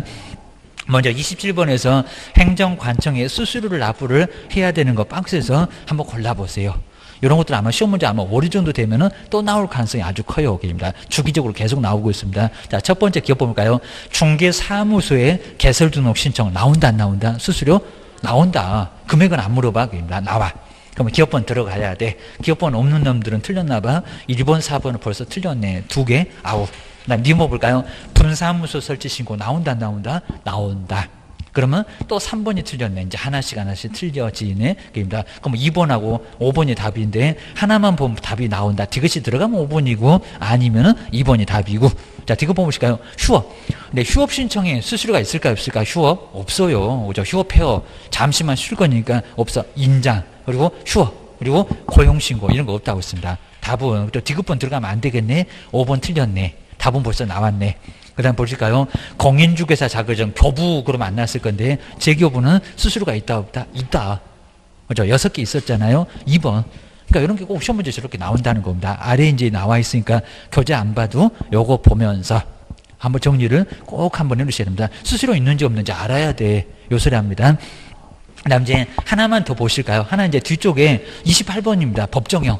먼저 27번에서 행정관청에 수수료를 납부를 해야 되는 거 박스에서 한번 골라보세요. 이런 것들 아마 시험 문제 아마 월요 정도 되면은 또 나올 가능성이 아주 커요. 여기입니다. 주기적으로 계속 나오고 있습니다. 자, 첫 번째 기업 볼까요? 중개사무소에 개설 등록 신청 나온다 안 나온다? 수수료 나온다. 금액은 안 물어봐. 여기입니다. 나와. 그러면 기업번 들어가야 돼. 기업번 없는 놈들은 틀렸나 봐. 1번, 4번은 벌써 틀렸네. 2개, 아웃. 그다음 니모 볼까요? 분사무소 설치 신고 나온다 안 나온다? 나온다. 그러면 또 3번이 틀렸네. 이제 하나씩 틀려지네. 그입니다. 그럼 2번하고 5번이 답인데 하나만 보면 답이 나온다. 디귿이 들어가면 5번이고 아니면은 2번이 답이고. 자, 디귿 보실까요? 휴업. 근데 휴업 신청에 수수료가 있을까 없을까? 휴업 없어요. 그죠? 휴업해요. 잠시만 쉴 거니까 없어. 인장 그리고 휴업 그리고 고용 신고 이런 거 없다고 했습니다. 답은 또 디귿번 들어가면 안 되겠네. 5번 틀렸네. 답은 벌써 나왔네. 그 다음 보실까요? 공인중개사 자격증 교부 그러면 안 나왔을 건데 재교부는 수수료가 있다 없다? 있다. 그죠? 6개 있었잖아요. 2번. 그러니까 이런 게 꼭 시험 문제 저렇게 나온다는 겁니다. 아래에 이제 나와 있으니까 교재 안 봐도 요거 보면서 한번 정리를 꼭 한번 해주셔야 됩니다. 수수료 있는지 없는지 알아야 돼. 요 소리 합니다. 그 다음 이제 하나만 더 보실까요? 하나 이제 뒤쪽에 28번입니다. 법정형.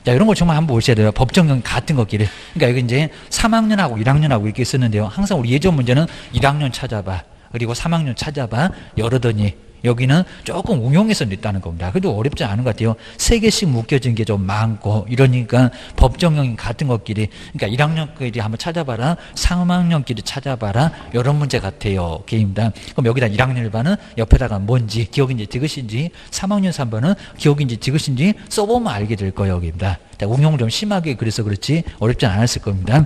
자, 이런 걸 정말 한번 보셔야 돼요. 법정형 같은 것끼리. 그러니까 여기 이제 3학년하고 1학년하고 이렇게 쓰는데요. 항상 우리 예전 문제는 1학년 찾아봐. 그리고 3학년 찾아봐. 여러더니 여기는 조금 응용해서 냈다는 겁니다. 그래도 어렵지 않은 것 같아요. 3개씩 묶여진 게 좀 많고 이러니까 법정형이 같은 것끼리 그러니까 1학년끼리 한번 찾아봐라. 3학년끼리 찾아봐라. 이런 문제 같아요. 게임입니다. 그럼 여기다 1학년 1반은 옆에다가 뭔지 기억인지 디귿인지 3학년 3반은 기억인지 디귿인지 써보면 알게 될 거예요. 여기입니다. 응용을 좀 심하게 그래서 그렇지 어렵지 않았을 겁니다.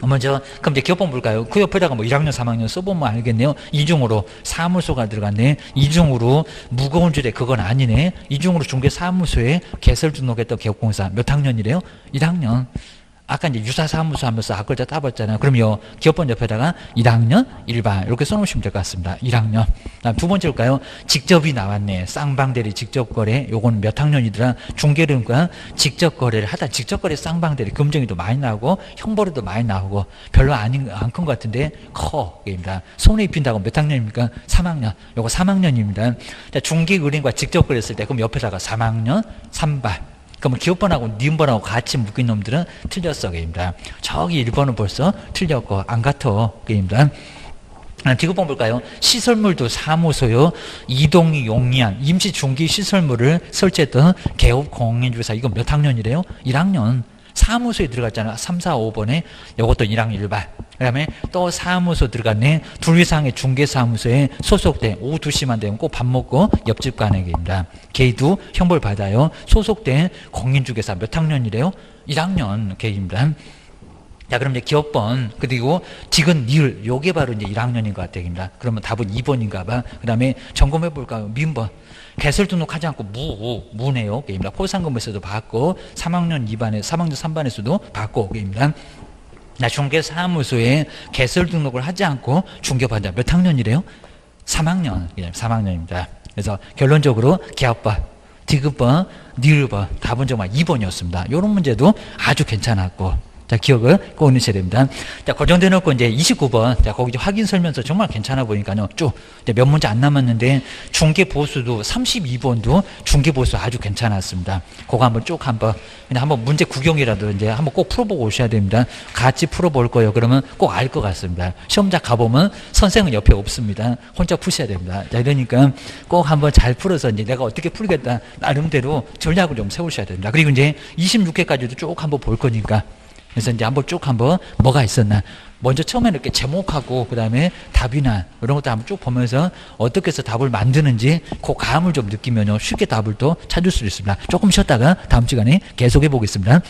먼저 그럼 이제 기업번 볼까요? 그 옆에다가 뭐 1학년 3학년 써보면 알겠네요. 이중으로 사무소가 들어갔네. 이중으로 무거운 줄에 그건 아니네. 이중으로 중개사무소에 개설 등록했던 기업공사 몇 학년이래요? 1학년. 아까 이제 유사사무소 하면서 앞글자 따봤잖아요. 그럼요. 기업번 옆에다가 1학년 1반 이렇게 써놓으시면 될 것 같습니다. 1학년. 다음 두 번째일까요? 직접이 나왔네. 쌍방대리 직접거래. 요건 몇 학년이더라? 중개론과 직접거래를 하다 직접거래 쌍방대리 금정이도 많이 나오고 형벌에도 많이 나오고 별로 안 큰 것 같은데 커. 입니다. 손에 입힌다고 몇 학년입니까? 3학년. 요거 3학년입니다. 자, 중개의뢰인과 직접거래 했을 때 그럼 옆에다가 3학년 3반. 그러면 기업번하고 니은번하고 같이 묶인 놈들은 틀렸어. 게임입니다. 저기 1번은 벌써 틀렸고 안 같아. 게임입니다. 디귿번 볼까요? 시설물도 사무소요. 이동이 용이한 임시 중기 시설물을 설치했던 개업 공인주사 이건 몇 학년이래요? 1학년. 사무소에 들어갔잖아. 3, 4, 5번에 이것도 1학년 1반. 그 다음에 또 사무소 들어갔네. 둘 이상의 중개사무소에 소속된 오후 2시만 되면 꼭 밥 먹고 옆집 가는 게입니다. 걔도 형벌 받아요. 소속된 공인중개사 몇 학년이래요? 1학년 걔입니다. 자, 그럼 이제 기업번, 그리고 지금 니을, 요게 바로 이제 1학년인 것 같아요. 그러면 답은 2번인가 봐. 그 다음에 점검해 볼까요? 민번. 개설 등록하지 않고 무네요. 게임입니다. 포상금에서도 받고, 3학년 2반에, 3학년 3반에서도 받고, 게임입니다. 나 중개사무소에 개설 등록을 하지 않고 중개받아. 몇 학년이래요? 3학년. 3학년입니다. 그래서 결론적으로 기업번, 디귿번, 니을번, 답은 정말 2번이었습니다. 이런 문제도 아주 괜찮았고. 자, 기억을 꼭 넣으셔야 됩니다. 자, 고정돼 놓고 이제 29번. 자, 거기 확인 설명서 정말 괜찮아 보니까요. 쭉. 몇 문제 안 남았는데, 중개 보수도 32번도 중개 보수 아주 괜찮았습니다. 그거 한번 쭉 한번, 그냥 한번 문제 구경이라도 이제 한번 꼭 풀어보고 오셔야 됩니다. 같이 풀어볼 거예요. 그러면 꼭 알 것 같습니다. 시험장 가보면 선생은 옆에 없습니다. 혼자 푸셔야 됩니다. 자, 이러니까 꼭 한번 잘 풀어서 이제 내가 어떻게 풀겠다. 나름대로 전략을 좀 세우셔야 됩니다. 그리고 이제 26회까지도 쭉 한번 볼 거니까. 그래서 이제 한번 뭐가 있었나. 먼저 처음에 이렇게 제목하고 그 다음에 답이나 이런 것도 한번 쭉 보면서 어떻게 해서 답을 만드는지 그 감을 좀 느끼면요 쉽게 답을 또 찾을 수 있습니다. 조금 쉬었다가 다음 시간에 계속해 보겠습니다.